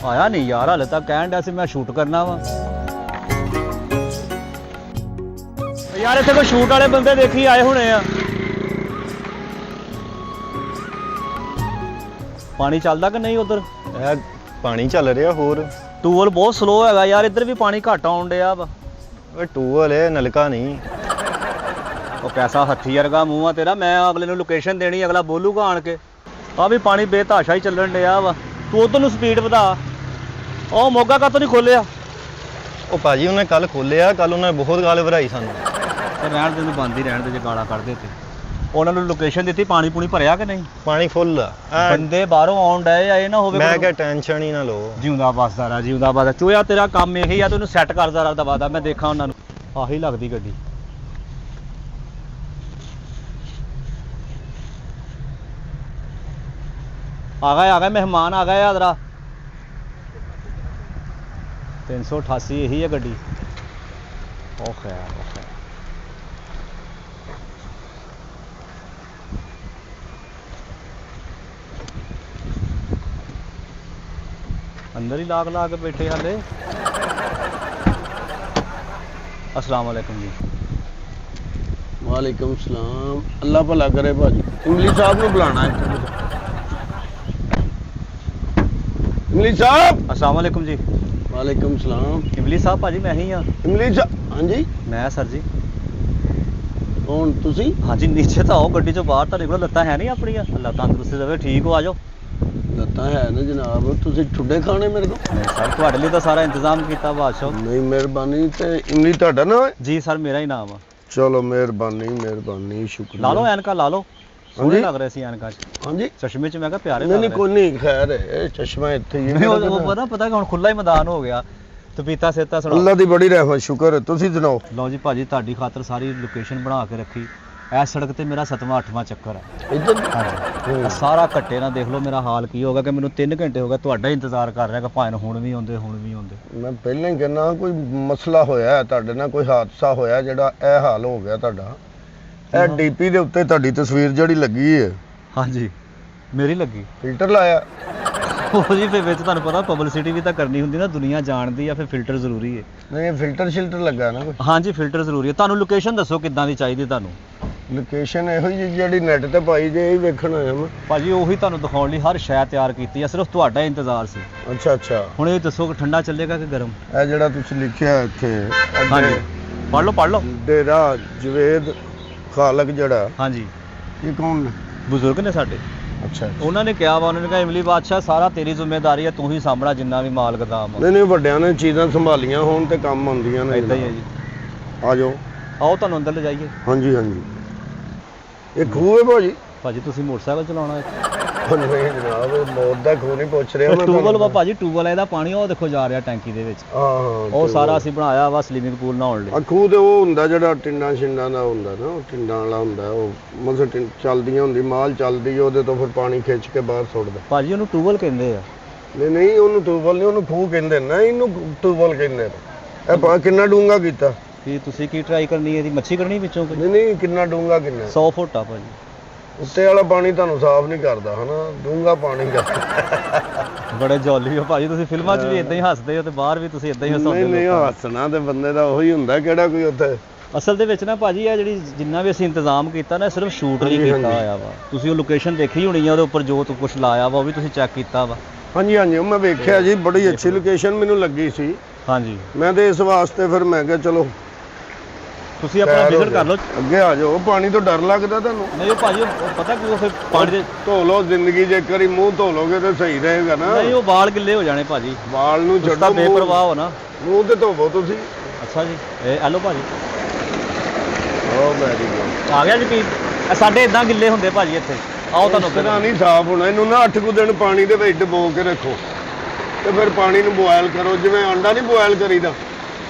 ਆਇਆ ਨਹੀਂ ਯਾਰ, ਹਾਲੇ ਤੱਕ ਕਹਿਣ ਡਿਆ ਸੀ ਮੈਂ ਸ਼ੂਟ ਕਰਨਾ ਵਾ। ਯਾਰ ਇੱਥੇ ਕੋਈ ਸ਼ੂਟ ਵਾਲੇ ਬੰਦੇ ਦੇਖੀ ਆਏ ਹੋਣੇ ਆ। ਪਾਣੀ ਚੱਲਦਾ ਕਿ ਨਹੀਂ ਉਧਰ? ਪਾਣੀ ਚੱਲ ਰਿਹਾ। ਹੋਰ ਟੂਬਲ ਬਹੁਤ ਸਲੋ ਹੈਗਾ ਯਾਰ, ਇੱਧਰ ਵੀ ਪਾਣੀ ਘੱਟ ਆਉਣ ਡਿਆ ਵਾ। ਓਏ ਟੂਬਲ ਹੈ, ਨਲਕਾ ਨਹੀਂ। ਉਹ ਪੈਸਾ ਹੱਥੀ ਵਰਗਾ ਮੂੰਹ ਆ ਤੇਰਾ। ਮੈਂ ਅਗਲੇ ਨੂੰ ਲੋਕੇਸ਼ਨ ਦੇਣੀ, ਅਗਲਾ ਬੋਲੂਗਾ ਆਣ ਕੇ। ਆ ਵੀ ਪਾਣੀ ਬੇਤਹਾਸ਼ਾ ਹੀ ਚੱਲਣ ਡਿਆ ਵਾ। ਤੂੰ ਉਧਰ ਨੂੰ ਸਪੀਡ ਵਧਾ। ਉਹ ਮੋਗਾ ਕਾਹਤੋਂ ਨਹੀਂ ਖੋਲਿਆ? ਉਹ ਭਾਜੀ ਉਹਨੇ ਕੱਲ ਖੋਲਿਆ, ਕੱਲ ਉਹਨੇ ਬਹੁਤ ਗਾਲ ਭਰਾਈ ਸਾਨੂੰ। ਤੇ ਰਹਿਣ ਦੇ, ਨੂੰ ਬੰਦ ਹੀ ਰਹਿਣ ਦੇ ਜੇ ਗਾਲਾਂ ਕੱਢਦੇ ਤੇ। ਉਹਨਾਂ ਨੂੰ ਲੋਕੇਸ਼ਨ ਦਿੱਤੀ, ਪਾਣੀ ਪੂਣੀ ਭਰਿਆ ਕਿ ਨਹੀਂ? ਪਾਣੀ ਫੁੱਲ ਆ। ਬੰਦੇ ਬਾਹਰੋਂ ਆਉਣ ਡਏ ਆ, ਇਹ ਨਾ ਹੋਵੇ ਮੈਂ ਕਿਹਾ ਟੈਨਸ਼ਨ ਹੀ ਨਾ ਲਓ। ਜਿਉਂਦਾ ਬਸਦਾ ਰਾ, ਜਿਉਂਦਾ ਬਸਦਾ। ਚੋਇਆ ਤੇਰਾ ਕੰਮ ਇਹੀ ਆ, ਤੈਨੂੰ ਸੈੱਟ ਕਰਦਾ ਰਾ ਦਵਾ ਦਾ। ਮੈਂ ਦੇਖਾਂ ਉਹਨਾਂ ਨੂੰ। ਆਹੀ ਲੱਗਦੀ ਗੱਡੀ। ਆ ਗਿਆ ਮਹਿਮਾਨ ਆ ਗਿਆ ਜਰਾ। 388 ਇਹੀ ਹੈ ਗੱਡੀ। ਉਹ ਖੈਰ अंदर ही लाग ला के बैठे हाले। अस्सलाम वालेकुम जी। वालेकुम सलाम। अल्लाह भला करे भाजी। इमली साहब ने बुलाना है। इमली साहब। अस्सलाम वालेकुम जी। वालेकुम सलाम। इमली साहब भाजी मैं ही हाँ। इमली साहब। हाँ जी। मैं सर जी। कौन तुसी? हाँ जी नीचे तो आओ, गड्डी चो बाहर। तुहाडे कोल लत्तां है नहीं अपनियां? अल्लाह तंदुरुस्ती देवे, ठीक हो, आ जाओ। लत्ता है ना जनाब। तुसी ठुड्डे खाने मेरे को? नहीं सर, तुहाडे लिए तो सारा इंतजाम कीता बादशाह। नहीं मेहरबानी। ते इमली ਤੁਹਾਡਾ नाम है? जी सर मेरा ही नाम है। चलो मेहरबानी मेहरबानी, शुक्रिया। ला लो ऐनका, ला लो। सोहने लग रहे सी ऐनका। हाँ जी। चश्मे च मैं कहा प्यारे नहीं लग नहीं रहे। कोई नहीं, खैर है। चश्मा इत्थे ही नहीं है। वो पता कि हुण खुला ही मैदान हो गया। तपीता सेता सुना। अल्लाह दी बड़ी रहमत, शुक्र है। तुसी सुनाओ। लो जी भाजी, ਤੁਹਾਡੀ ਖਾਤਰ ਸਾਰੀ ਲੋਕੇਸ਼ਨ ਬਣਾ ਕੇ ਰੱਖੀ। ਇਹ ਸੜਕ ਤੇ ਮੇਰਾ 7ਵਾਂ 8ਵਾਂ ਚੱਕਰ ਹੈ। इधर ਹਾਂਜੀ। ਸਾਰਾ ਘੱਟੇ ਨਾ ਦੇਖ ਲਓ ਮੇਰਾ ਹਾਲ ਕੀ ਹੋਗਾ ਕਿ ਮੈਨੂੰ 3 ਘੰਟੇ ਹੋ ਗਏ ਤੁਹਾਡਾ ਹੀ ਇੰਤਜ਼ਾਰ ਕਰ ਰਿਹਾ ਕਿ ਭਾਵੇਂ ਹੁਣ ਵੀ ਆਉਂਦੇ। ਮੈਂ ਪਹਿਲਾਂ ਹੀ ਕਹਿੰਦਾ ਕੋਈ ਮਸਲਾ ਹੋਇਆ ਹੈ ਤੁਹਾਡੇ ਨਾਲ, ਕੋਈ ਹਾਦਸਾ ਹੋਇਆ ਜਿਹੜਾ ਇਹ ਹਾਲ ਹੋ ਗਿਆ ਤੁਹਾਡਾ। ਇਹ ਡੀਪੀ ਦੇ ਉੱਤੇ ਤੁਹਾਡੀ ਤਸਵੀਰ ਜਿਹੜੀ ਲੱਗੀ ਹੈ। ਹਾਂਜੀ ਮੇਰੀ ਲੱਗੀ। ਫਿਲਟਰ ਲਾਇਆ? ਉਹ ਜੀ ਫਿਰ ਵਿੱਚ ਤੁਹਾਨੂੰ ਪਤਾ ਪਬਲਿਸਿਟੀ ਵੀ ਤਾਂ ਕਰਨੀ ਹੁੰਦੀ ਨਾ, ਦੁਨੀਆ ਜਾਣਦੀ ਆ, ਫਿਰ ਫਿਲਟਰ ਜ਼ਰੂਰੀ ਹੈ। ਨਹੀਂ ਫਿਲਟਰ ਸ਼ਿਲਟਰ ਲੱਗਾ ਨਾ ਕੋਈ? ਹਾਂਜੀ ਫਿਲਟਰ ਜ਼ਰੂਰੀ ਹੈ। ਤੁਹਾਨੂੰ ਲੋਕੇਸ਼ਨ ਦੱਸੋ ਕਿੱਦਾਂ ਦੀ ਚਾਹੀਦੀ ਤੁਹਾਨੂੰ? ਲੋਕੇਸ਼ਨ ਇਹੋ ਜਿਹੀ ਜਿਹੜੀ ਨੈਟ ਤੇ ਪਾਈ ਜੇ, ਇਹ ਵੇਖਣ ਆਇਆ ਮੈਂ ਭਾਜੀ। ਉਹੀ ਤੁਹਾਨੂੰ ਦਿਖਾਉਣ ਲਈ ਹਰ ਸ਼ੈ ਤਿਆਰ ਕੀਤੀ ਆ, ਸਿਰਫ ਤੁਹਾਡਾ ਇੰਤਜ਼ਾਰ ਸੀ। ਅੱਛਾ ਅੱਛਾ। ਹੁਣ ਇਹ ਦੱਸੋ ਕਿ ਠੰਡਾ ਚੱਲੇਗਾ ਕਿ ਗਰਮ? ਇਹ ਜਿਹੜਾ ਤੁਸੀਂ ਲਿਖਿਆ ਇੱਥੇ ਹਾਂਜੀ ਪੜ੍ਹ ਲਓ। ਡੇਰਾ ਜਵੇਦ ਖਾਲਕ ਜਿਹੜਾ, ਹਾਂਜੀ ਇਹ ਕੌਣ ਨੇ? ਬਜ਼ੁਰਗ ਨੇ ਸਾਡੇ। ਅੱਛਾ। ਉਹਨਾਂ ਨੇ ਕਿਹਾ ਵਾ, ਉਹਨਾਂ ਨੇ ਕਿਹਾ ਇਮਲੀ ਬਾਦਸ਼ਾਹ ਸਾਰਾ ਤੇਰੀ ਜ਼ਿੰਮੇਵਾਰੀ ਹੈ, ਤੂੰ ਹੀ ਸਾਂਭਣਾ ਜਿੰਨਾ ਵੀ ਮਾਲ ਗਦਾਮ ਆ। ਨਹੀਂ ਨਹੀਂ, ਵੱਡਿਆਂ ਨੇ ਚੀਜ਼ਾਂ ਸੰਭਾਲੀਆਂ ਹੋਣ ਤੇ ਕੰਮ ਆਉਂਦੀਆਂ ਨੇ। ਇਦਾਂ ਹੀ ਹੈ ਜੀ। ਆ ਜਾਓ। ਆਓ ਤੁਹਾਨੂੰ ਅੰਦਰ ਲੈ ਜਾਈਏ। ਹਾਂਜੀ ਹਾਂਜੀ। ਇਹ ਖੂਹ ਹੈ ਭਾਜੀ? ਭਾਜੀ ਤੁਸੀਂ ਮੋਟਰਸਾਈਕਲ ਚਲਾਉਣਾ ਹੈ? ਨਹੀਂ ਜਨਾਬ, ਮੌਤ ਦਾ ਖੂਹ ਨਹੀਂ ਪੁੱਛ ਰਿਹਾ ਮੈਂ। ਟੂਬਲ ਵਾ ਭਾਜੀ, ਟੂਬਲ ਇਹਦਾ ਪਾਣੀ ਉਹ ਦੇਖੋ ਜਾ ਰਿਹਾ ਟੈਂਕੀ ਦੇ ਵਿੱਚ। ਹਾਂ ਹਾਂ। ਉਹ ਸਾਰਾ ਅਸੀਂ ਬਣਾਇਆ ਵਾ ਸਵੀਮਿੰਗ ਪੂਲ ਨਹਾਉਣ ਲਈ। ਆ ਖੂਹ ਤੇ ਉਹ ਹੁੰਦਾ ਜਿਹੜਾ ਟਿੰਡਾਂ ਛਿੰਡਾਂ ਦਾ ਹੁੰਦਾ ਨਾ, ਉਹ ਟਿੰਡਾਂ ਵਾਲਾ ਹੁੰਦਾ। ਉਹ ਮਤਲਬ ਚੱਲਦੀਆਂ ਹੁੰਦੀ, ਮਾਲ ਚੱਲਦੀ, ਉਹਦੇ ਤੋਂ ਫਿਰ ਪਾਣੀ ਖਿੱਚ ਕੇ ਬਾਹਰ ਸੁੱਟਦਾ। ਭਾਜੀ ਉਹਨੂੰ ਟੂਬਲ ਕਹਿੰਦੇ ਆ। ਨਹੀਂ ਨਹੀਂ, ਉਹਨੂੰ ਟੂਬਲ ਨਹੀਂ, ਉਹਨੂੰ ਖੂਹ ਕਹਿੰਦੇ ਨਾ, ਇਹਨੂੰ ਟੂਬਲ ਕਹਿੰਦੇ। ਇਹ ਕਿੰਨਾ ਡੂੰਘਾ ਕੀਤਾ? ਕੀ ਤੁਸੀਂ ਕੀ ਟਰਾਈ ਕਰਨੀ ਹੈ? ਇਹਦੀ ਮੱਛੀ ਕਰਨੀ ਵਿੱਚੋਂ? ਨਹੀਂ ਨਹੀਂ, ਕਿੰਨਾ ਡੂੰਘਾ? ਕਿੰਨਾ? 100 ਫੁੱਟ ਆ ਭਾਜੀ। ਉੱਤੇ ਵਾਲਾ ਪਾਣੀ ਤੁਹਾਨੂੰ ਸਾਫ਼ ਨਹੀਂ ਕਰਦਾ ਹਨਾ, ਡੂੰਘਾ ਪਾਣੀ ਕਰਦਾ। ਬੜੇ ਜੌਲੀ ਹੋ ਭਾਜੀ ਤੁਸੀਂ, ਫਿਲਮਾਂ 'ਚ ਵੀ ਇਦਾਂ ਹੀ ਹੱਸਦੇ ਹੋ ਤੇ ਬਾਹਰ ਵੀ ਤੁਸੀਂ ਇਦਾਂ ਹੀ ਹਸਾਉਂਦੇ ਹੋ। ਨਹੀਂ ਹੱਸਣਾ ਤੇ ਬੰਦੇ ਦਾ ਉਹੀ ਹੁੰਦਾ, ਕਿਹੜਾ ਕੋਈ ਉੱਥੇ। ਅਸਲ ਦੇ ਵਿੱਚ ਨਾ ਭਾਜੀ ਇਹ ਜਿਹੜੀ ਜਿੰਨਾ ਵੀ ਅਸੀਂ ਇੰਤਜ਼ਾਮ ਕੀਤਾ ਨਾ, ਸਿਰਫ ਸ਼ੂਟ ਲਈ ਕੀਤਾ ਹੋਇਆ ਵਾ। ਤੁਸੀਂ ਉਹ ਲੋਕੇਸ਼ਨ ਦੇਖੀ ਹੋਣੀ ਆ, ਉਹਦੇ ਉੱਪਰ ਜੋ ਕੁਝ ਲਾਇਆ ਵਾ ਉਹ ਵੀ ਤੁਸੀਂ ਚੈੱਕ ਕੀਤਾ ਵਾ। ਹਾਂਜੀ ਹਾਂਜੀ, ਉਹ ਮੈਂ ਵੇਖਿਆ ਜੀ, ਬੜੀ ਅੱਛੀ ਲੋਕੇਸ਼ਨ ਮੈਨੂੰ ਲੱਗੀ ਸੀ। ਹਾਂਜੀ ਮੈਂ ਤੇ ਇਸ ਵਾਸਤੇ ਫਿਰ ਮੈਂ ਕਿਹਾ ਚਲੋ ਤੁਸੀਂ ਆਪਣਾ ਵਿਜ਼ਿਟ ਕਰ ਲਓ। ਅੱਗੇ ਆ ਜਾਓ। ਪਾਣੀ ਤੋਂ ਡਰ ਲੱਗਦਾ ਤੁਹਾਨੂੰ? ਨਹੀਂ ਉਹ ਭਾਜੀ ਉਹ ਪਤਾ ਕਿ ਉਹ ਫਿਰ ਪਾਣੀ ਦੇ ਧੋ ਲਓ ਜ਼ਿੰਦਗੀ, ਜੇ ਕਰੀ ਮੂੰਹ ਧੋ ਲੋਗੇ ਤਾਂ ਸਹੀ ਰਹੇਗਾ ਨਾ। ਨਹੀਂ ਉਹ ਵਾਲ ਗਿੱਲੇ ਹੋ ਜਾਣੇ ਭਾਜੀ। ਵਾਲ ਨੂੰ ਛੱਡੋ, ਛੱਡੋ, ਬੇਪਰਵਾਹ ਹੋ ਨਾ। ਮੂੰਹ ਤੇ ਧੋਵੋ ਤੁਸੀਂ। ਅੱਛਾ ਜੀ ਇਹ ਆਲੋ ਭਾਜੀ। ਓ ਵੈਰੀ ਗੁੱਡ। ਆ ਗਿਆ ਜੀ ਕੀ? ਸਾਡੇ ਇਦਾਂ ਗਿੱਲੇ ਹੁੰਦੇ ਭਾਜੀ ਇੱਥੇ। ਆਓ ਤੁਹਾਨੂੰ ਇਸ ਤਰ੍ਹਾਂ ਨਹੀਂ ਸਾਫ਼ ਹੋਣਾ। ਇਹਨੂੰ ਨਾ 8 ਕੁ ਦਿਨ ਪਾਣੀ ਦੇ ਵਿੱਚ ਡੁਬੋ ਕੇ ਰੱਖੋ ਤੇ ਫਿਰ ਪਾਣੀ ਨੂੰ ਬੋਇਲ ਕਰੋ। ਜਿਵੇਂ ਅੰਡਾ ਨਹੀਂ ਬੋਇਲ ਕਰੀਦਾ,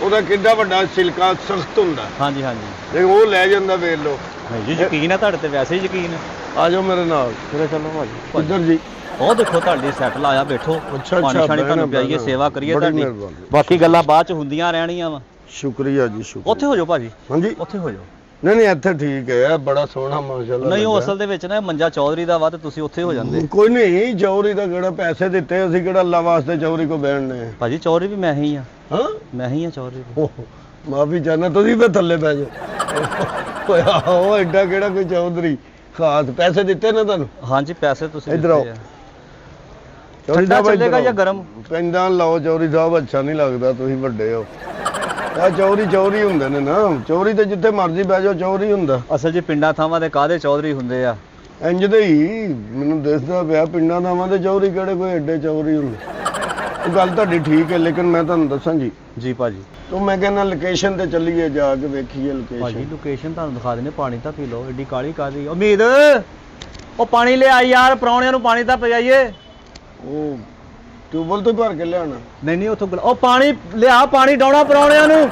ਉਹਦਾ ਕਿੰਨਾ ਵੱਡਾ ਛਿਲਕਾ ਸਖਤ ਹੁੰਦਾ। ਹਾਂਜੀ ਹਾਂਜੀ। ਜੇ ਉਹ ਲੈ ਜਾਂਦਾ ਵੇਖ ਲਓ। ਨਹੀਂ ਜੀ ਯਕੀਨ ਹੈ ਤੁਹਾਡੇ ਤੇ, ਵੈਸੇ ਹੀ ਯਕੀਨ ਹੈ। ਆ ਜਾਓ ਮੇਰੇ ਨਾਲ। ਚਲੋ ਚਲੋ ਭਾਜੀ। ਇੱਧਰ ਜੀ। ਉਹ ਦੇਖੋ ਤੁਹਾਡੀ ਸੈੱਟ ਲਾਇਆ, ਬੈਠੋ। ਅੱਛਾ ਪਾਣੀ ਸ਼ਾਣੀ ਤੁਹਾਨੂੰ ਪਿਆਈਏ, ਸੇਵਾ ਕਰੀਏ ਤੁਹਾਡੀ। ਬਾਕੀ ਗੱਲਾਂ ਬਾਅਦ ਚ ਹੁੰਦੀਆਂ ਰਹਿਣੀਆਂ ਵਾ। ਸ਼ੁਕਰੀਆ ਜੀ, ਸ਼ੁਕਰੀਆ। ਉੱਥੇ ਹੋ ਜਾਓ ਭਾਜੀ। ਹਾਂਜੀ ਉੱਥੇ ਹੋ ਜਾਓ। ਨਹੀਂ ਇੱਥੇ ਠੀਕ ਹੈ, ਬੜਾ ਸੋਹਣਾ ਮਾਸ਼ਾਅੱਲਾ ਨਹੀਂ ਉਹ ਲੱਗਾ। ਅਸਲ ਦੇ ਵਿੱਚ ਨਾ ਮੰਜਾ ਚੌਧਰੀ ਦਾ ਵਾ ਤੇ ਤੁਸੀਂ ਉੱਥੇ ਹੋ ਜਾਂਦੇ। ਕੋਈ ਨਹੀਂ, ਚੌਧਰੀ ਦਾ ਕਿਹੜਾ ਪੈਸੇ ਦਿੱਤੇ, ਅਸੀਂ ਕਿਹੜਾ ਅੱਲਾ ਵਾਸਤੇ ਚੌਧਰੀ ਕੋ ਬੈਠਣੇ। ਭਾਜੀ ਚੌਧਰੀ ਵੀ ਮੈਂ ਹੀ ਆ, ਹਾਂ ਮੈਂ ਹੀ ਆ ਚੌਧਰੀ ਵੀ। ਮਾਫੀ ਚਾਹਨਾ, ਤੁਸੀਂ ਵੀ ਥੱਲੇ ਪੈ ਜਾਓ। ਓਏ ਆਹੋ, ਐਡਾ ਕਿਹੜਾ ਕੋਈ ਚੌਧਰੀ ਖਾਸ, ਪੈਸੇ ਦਿੱਤੇ ਨਾ ਤੁਹਾਨੂੰ? ਹਾਂਜੀ ਪੈਸੇ ਤੁਸੀਂ ਇੱਧਰ ਆਓ। ਦਿੱਤੇ ਆ। ਚੌਧਰੀ ਠੰਡਾ ਸਾਹਿਬ ਚੱਲੇਗਾ ਇੱਧਰ ਜਾਂ ਆਓ। ਗਰਮ? ਪੈਂਦਾ ਲਾਓ ਚੌਧਰੀ ਸਾਹਿਬ, ਅੱਛਾ ਨਹੀਂ ਲੱਗਦਾ, ਤੁਸੀਂ ਵੱਡੇ ਹੋ। ਆ ਚੌਧਰੀ ਹੁੰਦੇ ਨੇ ਨਾ, ਚੌਧਰੀ ਤੇ ਜਿੱਥੇ ਮਰਜ਼ੀ ਬਹਿ ਜਾਓ ਚੌਧਰੀ ਹੁੰਦਾ। ਅਸਲ 'ਚ ਪਿੰਡਾਂ ਥਾਵਾਂ ਤੇ ਕਾਹਦੇ ਚੌਧਰੀ ਹੁੰਦੇ ਆ? ਇੰਜ ਦੇ ਹੀ ਮੈਨੂੰ ਦਿਸਦਾ ਪਿਆ, ਪਿੰਡਾਂ ਥਾਵਾਂ ਦੇ ਚੌਧਰੀ ਕਿਹੜੇ ਕੋਈ ਐਡੇ ਚੌਧਰੀ ਹੁੰਦੇ। ਉਹ ਗੱਲ ਤੁਹਾਡੀ ਠੀਕ ਹੈ, ਲੇਕਿਨ ਮੈਂ ਤੁਹਾਨੂੰ ਦੱਸਾਂ ਜੀ, ਜੀ ਭਾਜੀ। ਤੋ ਮੈਂ ਕਹਿੰਦਾ ਲੋਕੇਸ਼ਨ ਤੇ ਚੱਲੀਏ, ਜਾ ਕੇ ਵੇਖੀਏ ਭਾਜੀ ਲੋਕੇਸ਼ਨ। ਲੋਕੇਸ਼ਨ ਤੁਹਾਨੂੰ ਦਿਖਾ ਦਿੰਦੇ, ਪਾਣੀ ਤਾਂ ਪੀ ਲਓ, ਐਡੀ ਕਾਲੀ ਕਾਦੀ ਉਮੀਦ। ਉਹ ਪਾਣੀ ਲੈ ਆਈ ਯਾਰ, ਪ੍ਰਾਹੁਣਿਆਂ ਨੂੰ ਪਾਣੀ ਤਾਂ ਪਿਆਈਏ। ਉਹ ਟਿਊਬਲ ਤੋਂ ਭਰ ਕੇ ਲਿਆਣਾ। ਨਹੀਂ ਉੱਥੋਂ ਉਹ ਪਾਣੀ ਲਿਆ, ਪਾਣੀ ਡਾਉਣਾ ਪ੍ਰਾਹੁਣਿਆਂ ਨੂੰ।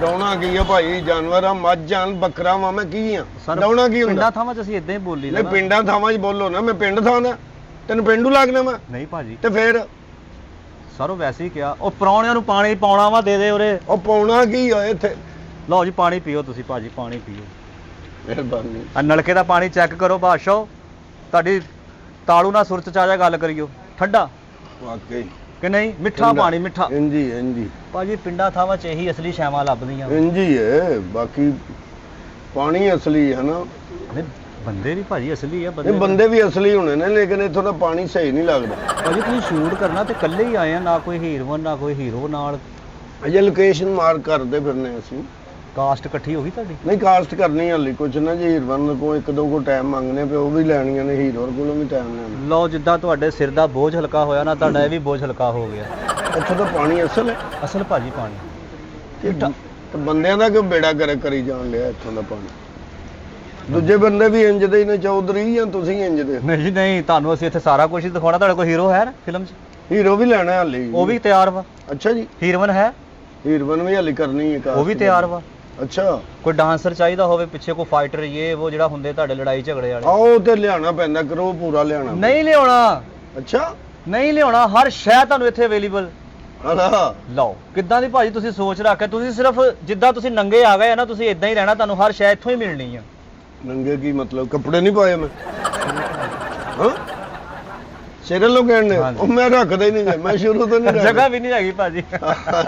ਡਾਉਣਾ ਕੀ ਆ ਭਾਈ, ਜਾਨਵਰ ਆ, ਮੱਝਾਂ ਬੱਕਰਾ ਵਾ, ਮੈਂ ਕੀ ਆ? ਡਾਉਣਾ ਕੀ ਹੁੰਦਾ? ਪਿੰਡਾਂ ਥਾਵਾਂ 'ਚ ਅਸੀਂ ਇਦਾਂ ਹੀ ਬੋਲੀ ਨਹੀਂ ਦਾ। ਪਿੰਡਾਂ ਥਾਵਾਂ 'ਚ ਬੋਲੋ ਨਾ, ਮੈਂ ਪਿੰਡ ਥਾਂ ਦਾ, ਤੈਨੂੰ ਪਿੰਡੂ ਲੱਗਣਾ ਮੈਂ? ਨਹੀਂ ਭਾਜੀ, ਤੇ ਫੇਰ ਸਰ ਉਹ ਵੈਸੇ ਹੀ ਕਿਹਾ, ਉਹ ਪ੍ਰਾਹੁਣਿਆਂ ਨੂੰ ਪਾਣੀ ਪਾਉਣਾ ਵਾ, ਦੇ ਦੇ ਉਰੇ। ਉਹ ਪਾਉਣਾ ਕੀ ਆ ਇੱਥੇ? ਲਓ ਜੀ ਪਾਣੀ ਪੀਓ ਤੁਸੀਂ ਭਾਜੀ, ਪਾਣੀ ਪੀਓ। ਮਿਹਰਬਾਨੀ। ਆ ਨਲਕੇ ਦਾ ਪਾਣੀ ਚੈੱਕ ਕਰੋ ਬਾਦਸ਼ਾਹ, ਤੁਹਾਡੀ ਤਾਲੂ ਨਾਲ ਸੁਰਤ ਚ ਆ ਜਾ ਗੱਲ ਕਰਿਓ। ਠੰਡਾ ਵਾਕਈ ਕਿ ਨਹੀਂ? ਮਿੱਠਾ ਪਾਣੀ, ਮਿੱਠਾ। ਇੰਜੀ ਇੰਜੀ ਭਾਜੀ ਪਿੰਡਾਂ ਥਾਵਾਂ 'ਚ ਇਹੀ ਅਸਲੀ ਸ਼ੈਵਾਂ ਲੱਭਦੀਆਂ। ਇੰਜੀ ਹੈ, ਬਾਕੀ ਪਾਣੀ ਅਸਲੀ ਹੈ ਨਾ। ਨਹੀਂ, ਬੰਦੇ ਵੀ ਭਾਜੀ ਅਸਲੀ ਆ। ਇਹ ਬੰਦੇ ਵੀ ਅਸਲੀ ਹੋਣੇ ਨੇ, ਲੇਕਿਨ ਇੱਥੋਂ ਦਾ ਪਾਣੀ ਸਹੀ ਨਹੀਂ ਲੱਗਦਾ। ਭਾਜੀ ਤੁਸੀਂ ਸ਼ੂਟ ਕਰਨਾ ਤੇ ਇਕੱਲੇ ਹੀ ਆਏ ਆ, ਨਾ ਕੋਈ ਹੀਰੋਇਨ ਨਾ ਕੋਈ ਹੀਰੋ ਨਾਲ। ਅਜੇ ਲੋਕੇਸ਼ਨ ਮਾਰਕ ਕਰਦੇ ਫਿਰਨੇ ਅਸੀਂ। ਕਾਸਟ ਇਕੱਠੀ ਹੋ ਗਈ ਤੁਹਾਡੀ? ਨਹੀਂ ਕਾਸਟ ਕਰਨੀ ਹਾਲੀ ਕੁਛ ਨਾ ਜੀ, ਹੀਰੋਇਨ ਕੋ ਇੱਕ ਦੋ ਕੋ ਟਾਈਮ ਮੰਗਨੇ ਪਏ, ਉਹ ਵੀ ਲੈਣੀਆਂ ਨੇ, ਹੀਰੋ ਕੋਲੋਂ ਵੀ ਟਾਈਮ ਲੈਣਾ। ਲਓ ਜਿੱਦਾਂ ਤੁਹਾਡੇ ਸਿਰ ਦਾ ਬੋਝ ਹਲਕਾ ਹੋਇਆ ਨਾ, ਤੁਹਾਡਾ ਇਹ ਵੀ ਬੋਝ ਹਲਕਾ ਹੋ ਗਿਆ। ਇੱਥੋਂ ਦਾ ਪਾਣੀ ਅਸਲ ਹੈ ਅਸਲ ਭਾਜੀ ਪਾਣੀ। ਤੇ ਬੰਦਿਆਂ ਦਾ ਕਿਉਂ ਬੇੜਾ ਕਰੀ ਜਾਣ ਲਿਆ ਇੱਥੋਂ ਦਾ ਪਾਣੀ? ਦੂਜੇ ਬੰਦੇ ਵੀ ਇੰਜ ਦੇ ਹੀ ਨੇ ਚੌਧਰੀ, ਜਾਂ ਤੁਸੀਂ ਇੰਜ ਦੇ? ਨਹੀਂ ਜੀ ਨਹੀਂ, ਤੁਹਾਨੂੰ ਅਸੀਂ ਇੱਥੇ ਸਾਰਾ ਕੁਝ ਹੀ ਦਿਖਾਉਣਾ। ਤੁਹਾਡੇ ਕੋਲ ਹੀਰੋ ਹੈ ਨਾ ਫਿਲਮ 'ਚ? ਹੀਰੋ ਵੀ ਲੈਣਾ ਹਾਲੀ? ਉਹ ਵੀ ਤਿਆਰ ਵਾ। ਅੱਛਾ ਜੀ, ਹੀਰੋਇਨ ਹੈ? ਹੀਰੋਇਨ ਵੀ ਹਾਲੀ ਕਰਨੀ ਹੈ? ਉਹ ਵੀ ਤਿਆਰ ਵਾ। ਅੱਛਾ, ਕੋਈ ਡਾਂਸਰ ਚਾਹੀਦਾ ਹੋਵੇ ਪਿੱਛੇ, ਕੋਈ ਫਾਈਟਰ, ਇਹ ਉਹ ਜਿਹੜਾ ਹੁੰਦੇ ਤੁਹਾਡੇ ਲੜਾਈ ਝਗੜੇ ਵਾਲੇ? ਆਓ ਤੇ ਲਿਆਣਾ ਪੈਂਦਾ, ਕਰੋ ਪੂਰਾ ਲਿਆਣਾ। ਨਹੀਂ ਲਿਆਉਣਾ, ਅੱਛਾ ਨਹੀਂ ਲਿਆਉਣਾ, ਹਰ ਸ਼ੈ ਤੁਹਾਨੂੰ ਇੱਥੇ ਅਵੇਲੇਬਲ। ਹਲਾ ਲਓ ਕਿੱਦਾਂ ਦੀ ਭਾਜੀ ਤੁਸੀਂ ਸੋਚ ਰੱਖਿਆ। ਤੁਸੀਂ ਸਿਰਫ ਜਿੱਦਾਂ ਤੁਸੀਂ ਨੰਗੇ ਆ ਗਏ ਆ ਨਾ, ਤੁਸੀਂ ਇਦਾਂ ਹੀ ਰਹਿਣਾ, ਤੁਹਾਨੂੰ ਹਰ ਸ਼ੈ ਇੱਥੋਂ ਹੀ ਮਿਲਣੀ ਆ। ਨੰਗੇ ਕੀ ਮਤਲਬ? ਕੱਪੜੇ ਨਹੀਂ ਪਾਏ ਮੈਂ? ਹਾਂ ਸਿਰੇ ਲੋ ਕਹਿਣੇ, ਉਹ ਮੈਂ ਰੱਖਦਾ ਹੀ ਨਹੀਂ ਜੇ, ਮੈਂ ਸ਼ੁਰੂ ਤੋਂ ਨਹੀਂ ਜਗ੍ਹਾ ਵੀ ਨਹੀਂ ਹੈਗੀ ਭਾਜੀ।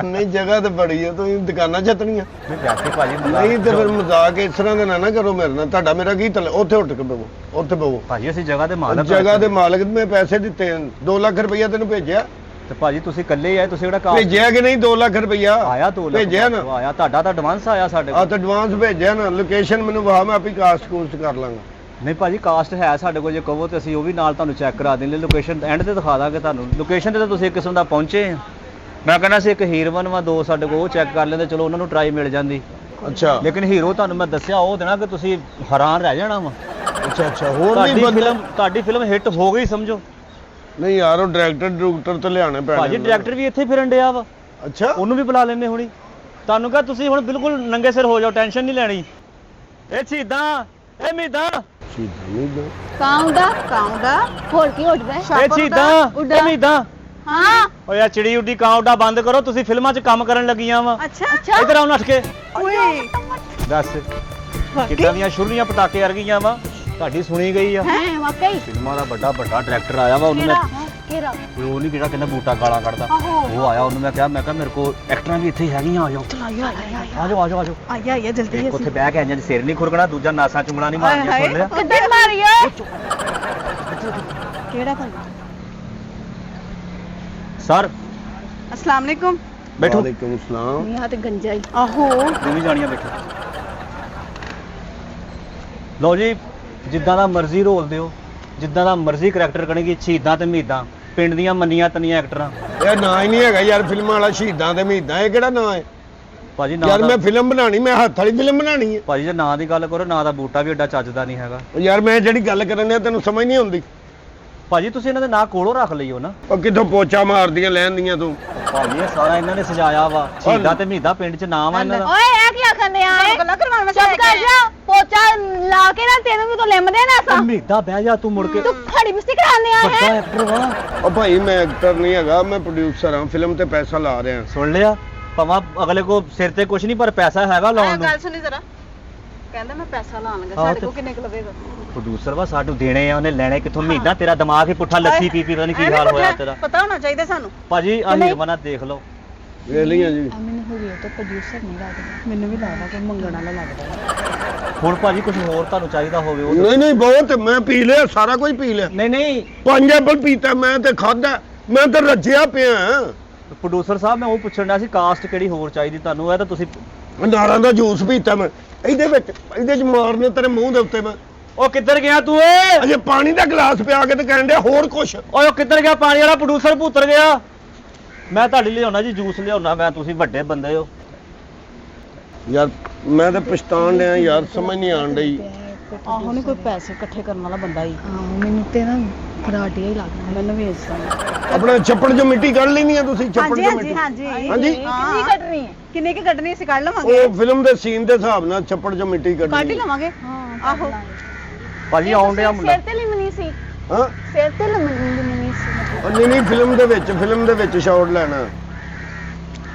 ਨਹੀਂ ਜਗ੍ਹਾ ਤੇ ਬੜੀ ਹੈ, ਤੁਸੀਂ ਦੁਕਾਨਾਂ ਛੱਤਣੀਆਂ। ਨਹੀਂ ਵੈਸੇ ਭਾਜੀ ਨਹੀਂ ਤੇ ਫਿਰ ਮਜ਼ਾਕ ਇਸ ਤਰ੍ਹਾਂ ਦਾ ਨਾ ਕਰੋ ਮੇਰੇ ਨਾਲ। ਤੁਹਾਡਾ ਮੇਰਾ ਕੀ ਤਲ, ਉੱਥੇ ਉੱਠ ਕੇ ਬਵੋ, ਉੱਥੇ ਬਵੋ। ਭਾਜੀ ਅਸੀਂ ਜਗ੍ਹਾ ਦੇ ਮਾਲਕ ਜਗ੍ਹਾ ਦੇ ਮਾਲਕ, ਮੈਂ ਪੈਸੇ ਦਿੱਤੇ 2 ਲੱਖ ਰੁਪਈਆ ਤੈਨੂੰ ਭੇਜਿਆ। ਤੇ ਭਾਜੀ ਤੁਸੀਂ ਇਕੱਲੇ ਹੀ ਆਏ, ਤੁਸੀਂ ਕਿਹੜਾ ਕਾਸਟ ਭੇਜਿਆ ਕਿ ਨਹੀਂ? 2 ਲੱਖ ਰੁਪਈਆ ਆਇਆ? 2 ਲੱਖ ਭੇਜਿਆ ਨਾ? ਆਇਆ, ਤੁਹਾਡਾ ਤਾਂ ਐਡਵਾਂਸ ਆਇਆ ਸਾਡੇ ਆ ਕੋਲ। ਤਾਂ ਐਡਵਾਂਸ ਭੇਜਿਆ ਨਾ। ਲੋਕੇਸ਼ਨ ਮੈਨੂੰ ਵਾਹ, ਮੈਂ ਆਪੀ ਕਾਸਟ ਕੂਸਟ ਕਰ ਲਾਂਗਾ। ਨਹੀਂ ਭਾਜੀ ਕਾਸਟ ਹੈ ਸਾਡੇ ਕੋਲ, ਜੇ ਕਹੋ ਤੇ ਅਸੀਂ ਉਹ ਵੀ ਨਾਲ ਤੁਹਾਨੂੰ ਚੈੱਕ ਕਰਾ ਦੇਂਗੇ। ਲੋਕੇਸ਼ਨ ਐਂਡ ਤੇ ਦਿਖਾ ਦਾਂਗੇ ਤੁਹਾਨੂੰ। ਲੋਕੇਸ਼ਨ ਤੇ ਤਾਂ ਤੁਸੀਂ ਇੱਕ ਕਿਸਮ ਦਾ ਪਹੁੰਚੇ ਆ। ਮੈਂ ਕਹਿੰਦਾ ਸੀ ਇੱਕ ਹੀਰੋਇਨ ਵਾ, 2 ਸਾਡੇ ਕੋਲ, ਉਹ ਚੈੱਕ ਕਰ ਲੈਂਦੇ, ਚਲੋ ਉਹਨਾਂ ਨੂੰ ਟਰਾਈ ਮਿਲ ਜਾਂਦੀ। ਅੱਛਾ ਲੇਕਿਨ ਹੀਰੋ ਤੁਹਾਨੂੰ ਮੈਂ ਦੱਸਿਆ ਉਹ ਦੇਣਾ ਕਿ ਤੁਸੀਂ ਹੈਰਾਨ ਰਹਿ ਜਾਣਾ ਵਾ। ਅੱਛਾ ਅੱਛਾ, ਹੋਰ ਵੀ ਬੰਦੇ? ਤੁਹਾਡੀ ਫਿਲਮ ਹਿੱਟ ਹੋ ਗਈ ਸਮਝੋ। ਨਹੀਂ ਯਾਰ, ਉਹ ਡਾਇਰੈਕਟਰ ਤੇ ਲਿਆਣੇ ਪੈਣੇ ਭਾਜੀ ਡਾਇਰੈਕਟਰ ਵੀ ਇੱਥੇ ਫਿਰਨ ਡਿਆ ਵਾ, ਅੱਛਾ ਉਹਨੂੰ ਵੀ ਬੁਲਾ ਲੈਂਦੇ ਹੁਣੀ। ਤੁਹਾਨੂੰ ਕਹਾਂ ਤੁਸੀਂ ਹੁਣ ਬਿਲਕੁਲ ਨੰਗੇ ਸਿਰ ਹੋ ਜਾਓ, ਟੈਨਸ਼ਨ ਨਹੀਂ ਲੈਣੀ। ਇਹ ਸ਼ਹੀਦਾਂ, ਇਹ ਮੀਦਾਂ, ਕਾਉਂਦਾ ਹੋਰ ਕੀ ਉੱਡਦਾ ਹੈ? ਇਹ ਸ਼ਹੀਦਾਂ, ਇਹ ਮੀਦਾਂ। ਹਾਂ ਓਏ ਆ ਚਿੜੀ ਉੱਡੀ ਕਾਂ ਉੱਡਾ ਬੰਦ ਕਰੋ, ਤੁਸੀਂ ਫਿਲਮਾਂ 'ਚ ਕੰਮ ਕਰਨ ਲੱਗੀਆਂ ਵਾ। ਅੱਛਾ ਇੱਧਰ ਆਓ ਨੱਠ ਕੇ। ਓਏ ਦੱਸ ਕਿੱਦਾਂ ਦੀਆਂ ਸ਼ੁਰਲੀਆਂ ਪਟਾਕੇ ਵਰਗੀਆਂ ਵਾ, ਤੁਹਾਡੀ ਸੁਣੀ ਗਈ ਆ। ਹੈ ਵਾਕਈ ਫਿਲਮਾਂ ਦਾ ਵੱਡਾ ਡਾਇਰੈਕਟਰ ਆਇਆ ਵਾ, ਉਹਨੂੰ ਮੈਂ ਕਿਹੜਾ ਉਹ ਨਹੀਂ ਕਿਹੜਾ ਕਹਿੰਦਾ ਬੂਟਾ ਗਾਲਾਂ ਕੱਢਦਾ, ਉਹ ਆਇਆ। ਉਹਨੂੰ ਮੈਂ ਕਿਹਾ ਮੇਰੇ ਕੋਲ ਐਕਟਰਾਂ ਵੀ ਇੱਥੇ ਹੀ ਹੈਗੀਆਂ, ਆ ਜਾਓ ਆ ਜਾਓ ਆ ਜਾਓ। ਆਇਆ ਜਲਦੀ ਇੱਕ ਉੱਥੇ ਬਹਿ ਕੇ ਆਈਆਂ ਜੀ, ਸਿਰ ਨਹੀਂ ਖੁਰਕਣਾ, ਦੂਜਾ ਨਾਸਾਂ ਚੁੰਮਣਾ ਨਹੀਂ ਮਾਰਨੀਆਂ, ਸੁਣ ਲਿਆ? ਕਿੱਧਰ ਮਾਰੀਏ? ਕਿਹੜਾ ਬੰਦਾ? ਸਰ अस्सलाम वालेकुम। ਬੈਠੋ। ਵਾਲੇਕੁਮ ਸਲਾਮ। यहाँ ਤੇ ਗੰਜਾ ਹੀ ਆਹੋ। ਦੋਵੇਂ ਜਾਣੀਆਂ ਬੈਠੋ। ਲਓ ਜੀ ਜਿੱਦਾਂ ਦਾ ਮਰਜ਼ੀ ਰੋਲ ਦਿਓ, ਜਿੱਦਾਂ ਦਾ ਮਰਜ਼ੀ ਕਰੈਕਟਰ ਕਰਨਗੇ, ਸ਼ਹੀਦਾਂ ਤੇ ਮੀਦਾਂ, ਪਿੰਡ ਦੀਆਂ ਮੰਨੀਆਂ ਤਨੀਆਂ ਐਕਟਰਾਂ। ਇਹ ਨਾਂ ਹੀ ਨਹੀਂ ਹੈਗਾ ਯਾਰ ਫਿਲਮਾਂ ਵਾਲਾ, ਸ਼ਹੀਦਾਂ ਤੇ ਮਹੀਦਾਂ, ਇਹ ਕਿਹੜਾ ਨਾਂ ਹੈ ਭਾਜੀ? ਨਾਂ ਯਾਰ ਦਾ ਮੈਂ ਫਿਲਮ ਬਣਾਣੀ, ਮੈਂ ਹੱਥ ਵਾਲੀ ਫਿਲਮ ਬਣਾਣੀ ਹੈ। ਭਾਜੀ ਜੇ ਨਾਂ ਦੀ ਗੱਲ ਕਰੋ, ਨਾਂ ਦਾ ਬੂਟਾ ਵੀ ਐਡਾ ਚੱਜਦਾ ਨਹੀਂ ਹੈਗਾ। ਉਹ ਯਾਰ ਮੈਂ ਜਿਹੜੀ ਗੱਲ ਕਰਨ ਡਿਆ ਤੈਨੂੰ ਸਮਝ ਨਹੀਂ ਆਉਂਦੀ? ਭਾਜੀ ਤੁਸੀਂ ਇਹਨਾਂ ਦੇ ਨਾਂ ਕੋਲੋਂ ਰੱਖ ਲਈਓ ਨਾ। ਉਹ ਕਿੱਥੋਂ ਪੋਚਾ ਮਾਰਦੀਆਂ ਲੈਂਦੀਆਂ ਤੂੰ? ਭਾਜੀ ਇਹ ਸਾਰਾ ਇਹਨਾਂ ਨੇ ਸਜਾਇਆ ਵਾ, ਸ਼ਹੀਦਾਂ ਤੇ ਮੀਦਾਂ ਪਿੰਡ 'ਚ ਨਾਮ ਆ ਇਹਨਾਂ ਦਾ। ਓਏ ਇਹ ਕੀ ਆਖੰਦੇ ਆ? ਗੱਲਾਂ ਕਰਵਾਉਣ ਮੈਂ ਚੁੱਪ ਕਰ ਜਾ, ਪੋਚਾ ਲਾ ਕੇ ਨਾ ਤੈਨੂੰ ਵੀ ਤੋਂ ਲਿੰਮਦੇ ਨਾ ਸਾ। ਮੀਦਾਂ ਬਹਿ ਜਾ ਤੂੰ ਮੁੜ ਕੇ, ਤੂੰ ਖੜੀ ਮਿਸਤੀ ਕਰਾਉਂਦੇ ਆ ਵੱਡਾ ਹੈ? ਐਕਟਰ ਵਾ। ਉਹ ਭਾਈ ਮੈਂ ਐਕਟਰ ਨਹੀਂ ਹੈਗਾ, ਮੈਂ ਪ੍ਰੋਡਿਊਸਰ ਹਾਂ, ਫਿਲਮ ਤੇ ਪੈਸਾ ਲਾ ਰਿਹਾ। ਸੁਣ ਲਿਆ? ਭਾਵੇਂ ਅਗਲੇ ਕੋ ਸਿਰ ਤੇ ਕੁਛ ਨਹੀਂ, ਪਰ ਪੈਸਾ ਹੈਗਾ ਲਾਉਣ ਨੂੰ। ਸੁਣੀ ਜ਼ਰਾ। ਕਹਿੰਦਾ ਮੈਂ ਪੈਸਾ ਲਾਣ ਲੱਗਾ ਆਹੋ ਸਾਡੇ ਤੇ- ਕੋਲ ਕਿੰਨੇ ਕੁ ਲਵੇਗਾ ਪ੍ਰੋਡਿਊਸਰ ਵਾ ਸਾਨੂੰ ਦੇਣੇ ਆ ਉਹਨੇ ਲੈਣੇ ਕਿੱਥੋਂ ਮਹੀਨਾ ਤੇਰਾ ਦਿਮਾਗ ਹੀ ਪੁੱਠਾ ਲੱਸੀ ਪੀ ਪੀ ਪਤਾ ਨਹੀਂ ਕੀ ਐਵੇਂ ਹਾਲ ਹੋਇਆ ਪੁੱਠਾ- ਤੇਰਾ ਪਤਾ ਹੋਣਾ ਚਾਹੀਦਾ ਸਾਨੂੰ ਭਾਜੀ ਆ ਹੀਰਮਨਾ ਦੇਖ ਲਓ ਵੇਖ ਲਈਆਂ ਜੀ ਮੈਨੂੰ ਹੋ ਗਿਆ ਤਾਂ ਪ੍ਰੋਡਿਊਸਰ ਨਹੀਂ ਲੱਗਦਾ ਮੈਨੂੰ ਵੀ ਲੱਗਦਾ ਕਿ ਮੰਗਣ ਵਾਲਾ ਲੱਗਦਾ ਹੁਣ ਭਾਜੀ ਕੁਝ ਹੋਰ ਤੁਹਾਨੂੰ ਚਾਹੀਦਾ ਹੋਵੇ ਉਹ ਨਹੀਂ ਨਹੀਂ ਬਹੁਤ ਮੈਂ ਪੀ ਲਿਆ ਸਾਰਾ ਕੁਝ ਪੀ ਲਿਆ ਨਹੀਂ ਨਹੀਂ 5 ਐਪਲ ਪੀਤਾ ਮੈਂ ਤੇ ਖਾਦਾ ਮੈਂ ਤੇ ਰੱਜਿਆ ਪਿਆ ਪ੍ਰੋਡਿਊਸਰ ਸਾਹਿਬ ਮੈਂ ਉਹ ਪੁੱਛਣ ਡਿਆ ਸੀ ਕਾਸਟ ਕਿਹੜੀ ਹੋਰ ਚਾਹੀਦੀ ਤੁਹਾਨੂੰ ਇਹ ਤਾਂ ਤੁਸੀਂ ਅਨਾਰਾਂ ਦਾ ਜੂਸ ਪੀਤਾ ਮੈਂ ਇਹਦੇ ਚ ਮਾਰਨੇ ਤੇਰੇ ਮੂੰਹ ਦੇ ਉੱਤੇ ਮੈਂ ਉਹ ਕਿੱਧਰ ਗਿਆ ਤੂੰ ਓਏ ਅਜੇ ਪਾਣੀ ਦਾ ਗਲਾਸ ਪਿਆ ਕੇ ਤੇ ਕਹਿਣ ਡਿਆ ਹੋਰ ਕੁਛ ਓਏ ਉਹ ਕਿੱਧਰ ਗਿਆ ਪਾਣੀ ਵਾਲਾ ਪ੍ਰੋਡਿਊਸਰ ਭੂਤਰ ਗਿਆ ਮੈਂ ਤੁਹਾਡੇ ਲਈ ਲਿਆਉਣਾ ਜੀ ਜੂਸ ਲਿਆਉਣਾ ਮੈਂ ਤੁਸੀਂ ਵੱਡੇ ਬੰਦੇ ਹੋ ਯਾਰ ਮੈਂ ਤਾਂ ਪਛਤਾਣ ਡਿਆ ਯਾਰ ਸਮਝ ਨਹੀਂ ਆਣ ਡਈ ਆਹੋ ਨਹੀਂ ਕੋਈ ਪੈਸੇ ਇਕੱਠੇ ਕਰਨ ਵਾਲਾ ਬੰਦਾ ਹੀ ਹਾਂ ਮੈਨੂੰ ਤੇ ਨਾ ਫਰਾਟੀਆ ਹੀ ਲੱਗਦਾ ਮੈਨੂੰ ਵੀ ਇਸ ਤਰ੍ਹਾਂ ਆਪਣਾ ਛੱਪੜ ਚੋਂ ਮਿੱਟੀ ਕੱਢ ਲੈਣੀ ਆ ਤੁਸੀਂ ਛੱਪੜ ਚੋਂ ਮਿੱਟੀ ਹਾਂਜੀ ਹਾਂਜੀ ਕਿੰਨੀ ਕੱਢਣੀ ਹੈ ਕਿੰਨੇ ਕੀ ਕੱਢਣੀ ਅਸੀਂ ਕੱਢ ਲਵਾਂਗੇ ਉਹ ਫਿਲਮ ਦੇ ਸੀਨ ਦੇ ਹਿਸਾਬ ਨਾਲ ਛੱਪੜ ਚੋਂ ਮਿੱਟੀ ਕੱਢ ਹੀ ਕੱਢਣੀ ਲਵਾਂਗੇ ਆਹੋ ਭਾਜੀ ਆਉਣ ਡਿਆ ਮੁੰਡਾ ਸਿਰ ਤੇ ਲਿਮਨੀ ਸੀ ਹਾਂ ਸਿਰ ਤੇ ਲਿਮਨੀ ਸੀ ਉਹ ਨਹੀਂ ਫਿਲਮ ਦੇ ਵਿੱਚ ਸ਼ਾਟ ਲੈਣਾ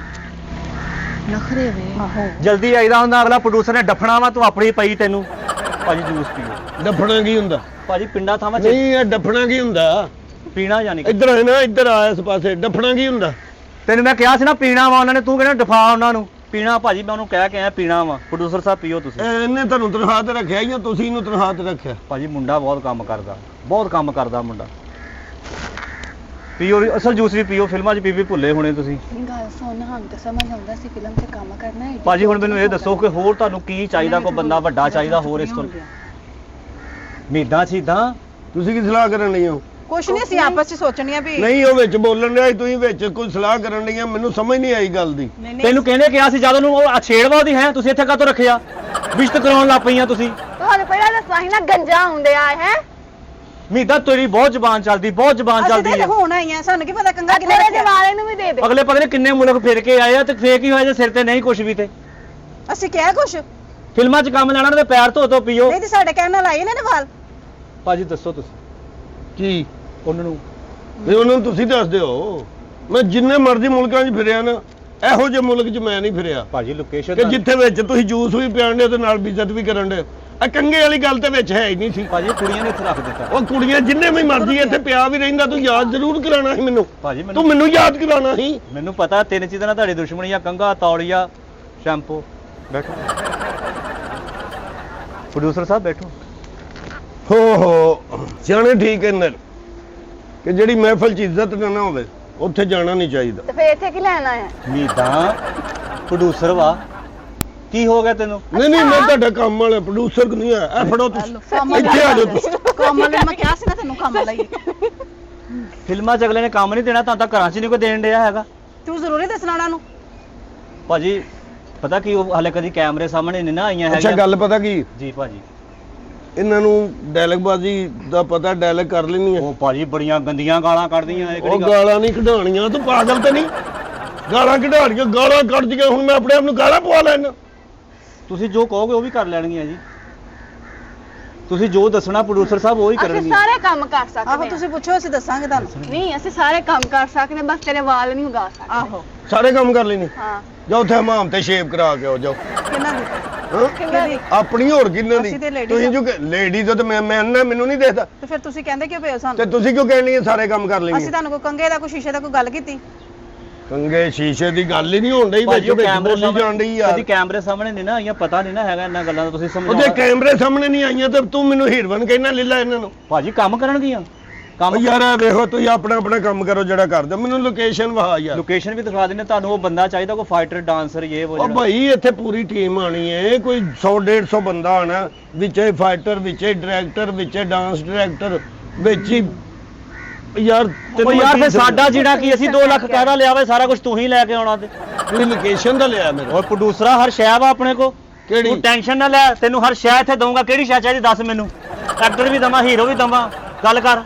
ਨਖਰੇ ਵੇ ਆਹੋ ਜਲਦੀ ਆਈਦਾ ਹੁੰਦਾ ਅਗਲਾ ਪ੍ਰੋਡਿਊਸਰ ਨੇ ਡੱਫਣਾ ਵਾ ਤੂੰ ਆਪਣੀ ਪਈ ਤੈਨੂੰ ਭਾਜੀ ਜੂਸ ਪੀਓ ਡੱਫਣਾ ਕੀ ਹੁੰਦਾ ਭਾਜੀ ਪਿੰਡਾਂ ਥਾਵਾਂ 'ਚ ਨਹੀਂ ਇਹ ਡੱਫਣਾ ਕੀ ਹੁੰਦਾ ਪੀਣਾ ਯਾਨੀ ਕਿ ਇੱਧਰ ਹੈ ਨਾ ਇੱਧਰ ਆ ਇਸ ਪਾਸੇ ਡੱਫਣਾ ਕੀ ਹੁੰਦਾ ਤੈਨੂੰ ਮੈਂ ਕਿਹਾ ਸੀ ਨਾ ਪੀਣਾ ਵਾ ਉਹਨਾਂ ਨੇ ਤੂੰ ਕਹਿੰਦਾ ਡਫਾ ਉਹਨਾਂ ਨੂੰ ਪੀਣਾ ਭਾਜੀ ਮੈਂ ਉਹਨੂੰ ਕਹਿ ਕੇ ਆਇਆ ਪੀਣਾ ਵਾ ਪ੍ਰੋਡਿਊਸਰ ਸਾਹਿਬ ਪੀਓ ਤੁਸੀਂ ਇਹਨੇ ਤੁਹਾਨੂੰ ਤਨਖਾਹ ਤੇ ਰੱਖਿਆ ਜਾਂ ਤੁਸੀਂ ਇਹਨੂੰ ਤਨਖਾਹ ਤੇ ਰੱਖਿਆ ਭਾਜੀ ਮੁੰਡਾ ਬਹੁਤ ਕੰਮ ਕਰਦਾ ਮੁੰਡਾ ਪੀਓ ਅਸਲ ਜੂਸ ਵੀ ਪੀਓ ਫਿਲਮਾਂ 'ਚ ਪੀ ਭੁੱਲੇ ਹੋਣੇ ਤੁਸੀਂ ਗੱਲ ਸੁਣ ਹਾਂ ਤਾਂ ਸਮਝ ਆਉਂਦਾ ਸੀ ਫਿਲਮ 'ਚ ਕੰਮ ਕਰਨਾ ਹੈ ਭਾਜੀ ਹੁਣ ਮੈਨੂੰ ਇਹ ਦੱਸੋ ਕਿ ਹੋਰ ਤੁਹਾਨੂੰ ਕੀ ਚਾਹੀਦਾ ਕੋਈ ਬੰਦਾ ਵੱਡਾ ਚਾਹੀਦਾ ਹੋਰ ਇਸ ਤੋਂ ਉਮੀਦਾਂ ਸੀਦਾਂ ਤੁਸੀਂ ਕੀ ਸਲਾਹ ਕਰਨ ਲਈ ਹੋ ਕੁਛ ਨਹੀਂ ਅਸੀਂ ਆਪਸ 'ਚ ਸੋਚਣੀ ਆ ਵੀ ਨਹੀਂ ਉਹ ਵਿੱਚ ਬੋਲਣ ਡਿਆ ਸੀ, ਤੁਸੀਂ ਵਿੱਚ ਕੋਈ ਸਲਾਹ ਕਰਨ ਡਈਆਂ ਮੈਨੂੰ ਸਮਝ ਨਹੀਂ ਆਈ ਗੱਲ ਦੀ ਤੈਨੂੰ ਕਹਿੰਦੇ ਕਿਹਾ ਸੀ ਜਦੋਂ ਨੂੰ ਉਹ ਛੇੜਵਾ ਉਹਦੀ ਹੈ ਤੁਸੀਂ ਇੱਥੇ ਕਾਹਤੋਂ ਰੱਖਿਆ ਵਿਸ਼ਤ ਕਰਾਉਣ ਲੱਗ ਪਈਆਂ ਤੁਸੀਂ ਤੁਹਾਨੂੰ ਪਹਿਲਾਂ ਦੱਸਣਾ ਸੀ ਨਾ ਗੰਜਾ ਹੁੰਦੇ ਆ ਹੈ ਉਮੀਦਾਂ ਤੇਰੀ ਬਹੁਤ ਜ਼ਬਾਨ ਚੱਲਦੀ ਹੈ ਹੁਣ ਆਈਆਂ ਸਾਨੂੰ ਕੀ ਪਤਾ ਕੰਗਾ ਕਿੰਨੇ ਦੇ ਵਾਲੇ ਨੂੰ ਵੀ ਦੇ ਦੇ ਅਗਲੇ ਪਤਾ ਨਹੀਂ ਕਿੰਨੇ ਮੁਲਕ ਫਿਰ ਕੇ ਆਏ ਆ ਤੇ ਫੇਕ ਹੀ ਹੋਇਆ ਜੇ ਸਿਰ ਤੇ ਨਹੀਂ ਕੁਝ ਵੀ ਤੇ ਅਸੀਂ ਕਿਹਾ ਕੁਛ ਫਿਲਮਾਂ 'ਚ ਕੰਮ ਲੈਣਾ ਤੇ ਪੈਰ ਧੋ ਪੀਓ ਨਹੀਂ ਤੇ ਸਾਡੇ ਕਹਿਣ ਨਾਲ ਆਏ ਨੇ ਵਾਲ ਭਾਜੀ ਦੱਸੋ ਤੁਸੀਂ ਕੀ ਉਹਨਾਂ ਨੂੰ ਨਹੀਂ ਉਹਨਾਂ ਨੂੰ ਤੁਸੀਂ ਦੱਸ ਦਿਓ ਮੈਂ ਜਿੰਨੇ ਮਰਜ਼ੀ ਮੁਲਕਾਂ 'ਚ ਫਿਰਿਆ ਨਾ ਇਹੋ ਜਿਹੇ ਮੁਲਕ 'ਚ ਮੈਂ ਨਹੀਂ ਫਿਰਿਆ ਭਾਜੀ ਲੋਕੇਸ਼ਨ ਕਿ ਜਿੱਥੇ ਵਿੱਚ ਤੁਸੀਂ ਜੂਸ ਵੀ ਪਿਆਣ ਦੇ ਤੇ ਨਾਲ ਬਿਜ਼ਤ ਵੀ ਕਰਨ ਦੇ ਆ ਕੰਗੇ ਵਾਲੀ ਗੱਲ ਤੇ ਵਿੱਚ ਹੈ ਹੀ ਨਹੀਂ ਸੀ ਭਾਜੀ ਕੁੜੀਆਂ ਨੇ ਇੱਥੇ ਰੱਖ ਦਿੱਤਾ ਉਹ ਕੁੜੀਆਂ ਜਿੰਨੇ ਵੀ ਮਰਜ਼ੀ ਇੱਥੇ ਪਿਆ ਵੀ ਰਹਿੰਦਾ ਤੂੰ ਯਾਦ ਜ਼ਰੂਰ ਕਰਾਉਣਾ ਸੀ ਮੈਨੂੰ ਭਾਜੀ ਤੂੰ ਮੈਨੂੰ ਯਾਦ ਕਰਾਉਣਾ ਸੀ ਮੈਨੂੰ ਪਤਾ ਤਿੰਨ ਚੀਜ਼ਾਂ ਨਾਲ ਤੁਹਾਡੀ ਦੁਸ਼ਮਣੀ ਆ ਕੰਗਾ ਤੌਲੀਆ ਸ਼ੈਂਪੂ ਬੈਠੋ ਪ੍ਰੋਡਿਊਸਰ ਸਾਹਿਬ ਬੈਠੋ ਹੋ ਸਿਆਣੇ ਠੀਕ ਹੈ ਨਰ ਕਿ ਜਿਹੜੀ ਮਹਿਫਲ 'ਚ ਇੱਜ਼ਤ ਨਾ ਹੋਵੇ ਉੱਥੇ ਜਾਣਾ ਨਹੀਂ ਚਾਹੀਦਾ ਤੇ ਫੇਰ ਇੱਥੇ ਕੀ ਲੈਣਾ ਹੈ ਉਮੀਦਾਂ ਪ੍ਰੋਡਿਊਸਰ ਵਾ ਕੀ ਹੋ ਗਿਆ ਤੈਨੂੰ ਨਹੀਂ ਮੈਂ ਤੁਹਾਡਾ ਕੰਮ ਵਾਲਾ ਪ੍ਰੋਡਿਊਸਰ ਨਹੀਂ ਆ ਇਹ ਫੜੋ ਤੁਸੀਂ ਇੱਥੇ ਆ ਜਾਓ ਤੁਸੀਂ ਕੰਮ ਵਾਲੇ ਮੈਂ ਕਿਹਾ ਸੀ ਨਾ ਤੈਨੂੰ ਕੰਮ ਵਾਲਾ ਹੀ ਫਿਲਮਾਂ 'ਚ ਅਗਲੇ ਨੇ ਕੰਮ ਨਹੀਂ ਦੇਣਾ ਤਾਂ ਘਰਾਂ 'ਚ ਨਹੀਂ ਕੋਈ ਦੇਣ ਡਿਆ ਹੈਗਾ ਤੂੰ ਜ਼ਰੂਰੀ ਦੱਸਣਾ ਉਹਨਾਂ ਨੂੰ ਭਾਜੀ ਪਤਾ ਕੀ ਉਹ ਹਾਲੇ ਕਦੀ ਕੈਮਰੇ ਸਾਹਮਣੇ ਨਹੀਂ ਨਾ ਆਈਆਂ ਅੱਛਾ ਗੱਲ ਪਤਾ ਕੀ ਜੀ ਭਾਜੀ ਇਹਨਾਂ ਨੂੰ ਡਾਇਲੌਗਬਾਜ਼ੀ ਦਾ ਪਤਾ ਡਾਇਲੌਗ ਕਰ ਲੈਣੀ ਆ ਉਹ ਭਾਜੀ ਬੜੀਆਂ ਗੰਦੀਆਂ ਗਾਲਾਂ ਕੱਢਦੀਆਂ ਇਹ ਉਹ ਕਿਹੜੀ ਗੱਲ ਗਾਲਾਂ ਨਹੀਂ ਕਢਾਉਣੀਆਂ ਤੂੰ ਪਾਗਲ ਤੇ ਨਹੀਂ ਗਾਲਾਂ ਕਢਾਉਣੀਆਂ ਗਾਲਾਂ ਕੱਢਦੀਆਂ ਹੁਣ ਮੈਂ ਆਪਣੇ ਆਪ ਨੂੰ ਗਾਲਾਂ ਪਵਾ ਲੈਣਾ ਤੁਸੀਂ ਜੋ ਕਹੋਗੇ ਉਹ ਵੀ ਕਰ ਲੈਣਗੀਆਂ ਜੀ ਤੁਸੀਂ ਜੋ ਦੱਸਣਾ ਪ੍ਰੋਡਿਊਸਰ ਸਾਹਿਬ ਉਹ ਹੀ ਅਸੀਂ ਕਰਨਗੇ ਸਾਰੇ ਕੰਮ ਕਰ ਸਕਦੇ ਆਹੋ ਤੁਸੀਂ ਪੁੱਛੋ ਅਸੀਂ ਦੱਸਾਂਗੇ ਤੁਹਾਨੂੰ ਨਹੀਂ ਅਸੀਂ ਸਾਰੇ ਕੰਮ ਕਰ ਸਕਦੇ ਬਸ ਤੇਰੇ ਵਾਲ ਨਹੀਂ ਉਗਾ ਸਕਦੇ ਆਹੋ ਸਾਰੇ ਕੰਮ ਕਰ ਲੈਣੇ ਹਾਂ ਜਾਓ ਉੱਥੇ ਹਮਾਮ ਤੇ ਸ਼ੇਵ ਕਰਾ ਕੇ ਆਓ ਜਾਓ ਕਿੰਨਾ ਦੀ ਹਾਂ ਕਿੰਨਾ ਦੀ ਆਪਣੀ ਹੋਰ ਕਿੰਨਾਂ ਦੀ ਅਸੀਂ ਤੇ ladies ਤੁਸੀਂ ਜੋ ਲੇਡੀ ਤੋਂ ਤੇ ਮੈਂ ਮੈਨੂੰ ਨਹੀਂ ਦੇਖਦਾ ਤੇ ਫਿਰ ਤੁਸੀਂ ਕਹਿੰਦੇ ਕਿਉਂ ਪਏ ਹੋ ਤੇ ਸਾਨੂੰ ਤੁਸੀਂ ਕਿਉਂ ਕਹਿਣੀ ਹੈ ਸਾਰੇ ਕੰਮ ਕਰ ਲੈਣੀ ਅਸੀਂ ਤੁਹਾਨੂੰ ਕੋਈ ਕੰਗੇ ਦਾ ਕੋਈ ਸ਼ੀਸ਼ੇ ਦਾ ਕੋਈ ਗੱਲ ਕੀਤੀ ਕੰਗੇ ਸ਼ੀਸ਼ੇ ਦੀ ਗੱਲ ਹੀ ਨਹੀਂ ਹੋਣ ਡਈ ਵਿੱਚ ਵਿੱਚ ਬੋਲੀ ਜਾਣ ਡਈ ਯਾਰ ਕਦੀ ਕੈਮਰੇ ਸਾਹਮਣੇ ਨਹੀਂ ਨਾ ਆਈਆਂ ਪਤਾ ਨਹੀਂ ਨਾ ਹੈਗਾ ਇਹਨਾਂ ਗੱਲਾਂ ਦਾ ਤੁਸੀਂ ਉਹਦੇ ਸਮਝਾਓ ਕੈਮਰੇ ਸਾਹਮਣੇ ਨਹੀਂ ਆਈਆਂ ਤੇ ਤੂੰ ਮੈਨੂੰ ਹੀਰਵਨ ਕਹਿਣਾ ਲੈ ਲੈ ਇਹਨਾਂ ਨੂੰ ਭਾਜੀ ਕੰਮ ਕਰਨਗੀਆਂ ਕੰਮ ਉਹ ਯਾਰ ਇਹ ਵੇਖੋ ਤੁਸੀਂ ਆਪਣਾ ਕੰਮ ਕਰੋ ਜਿਹੜਾ ਕਰਦੇ ਹੋ। ਮੈਨੂੰ ਲੋਕੇਸ਼ਨ ਵਹਾ ਯਾਰ ਲੋਕੇਸ਼ਨ ਵੀ ਦਿਖਾ ਦਿੰਦੇ ਤੁਹਾਨੂੰ ਉਹ ਬੰਦਾ ਚਾਹੀਦਾ ਕੋਈ ਫਾਈਟਰ ਡਾਂਸਰ ਇਹ ਉਹ ਉਹ ਜਿਹੜਾ ਭਾਈ ਇੱਥੇ ਪੂਰੀ ਟੀਮ ਆਣੀ ਹੈ ਕੋਈ 100-150 ਬੰਦਾ ਆਣਾ ਵਿੱਚੇ ਫਾਈਟਰ ਵਿੱਚੇ ਡਾਇਰੈਕਟਰ ਵਿੱਚੇ ਡਾਂਸ ਡਾਇਰੈਕਟਰ ਵਿੱਚ ਹੀ ਯਾਰ ਉਹ ਯਾਰ ਫਿਰ ਸਾਡਾ ਜਿਹੜਾ ਕੀ ਅਸੀਂ 2 ਲੱਖ ਕਾਹਦਾ ਲਿਆ ਵੇ ਸਾਰਾ ਕੁਝ ਤੂੰ ਹੀ ਲੈ ਕੇ ਆਉਣਾ ਤੇ ਤੁਸੀਂ ਲੋਕੇਸ਼ਨ ਦਾ ਲਿਆ ਮੇਰੇ ਔਰ ਪ੍ਰੋਡਿਊਸਰ ਹਰ ਸ਼ੈ ਵਾ ਆਪਣੇ ਕੋ ਕਿਹੜੀ ਤੂੰ ਟੈਨਸ਼ਨ ਨਾ ਲੈ ਤੈਨੂੰ ਹਰ ਸ਼ੈ ਇੱਥੇ ਦਊਂਗਾ ਕਿਹੜੀ ਸ਼ੈ ਚਾਹੀਦੀ ਦੱਸ ਮੈਨੂੰ ਐਕਟਰ ਵੀ ਦਵਾਂ ਹੀਰੋ ਵੀ ਦਵਾਂ ਗੱਲ ਕਰ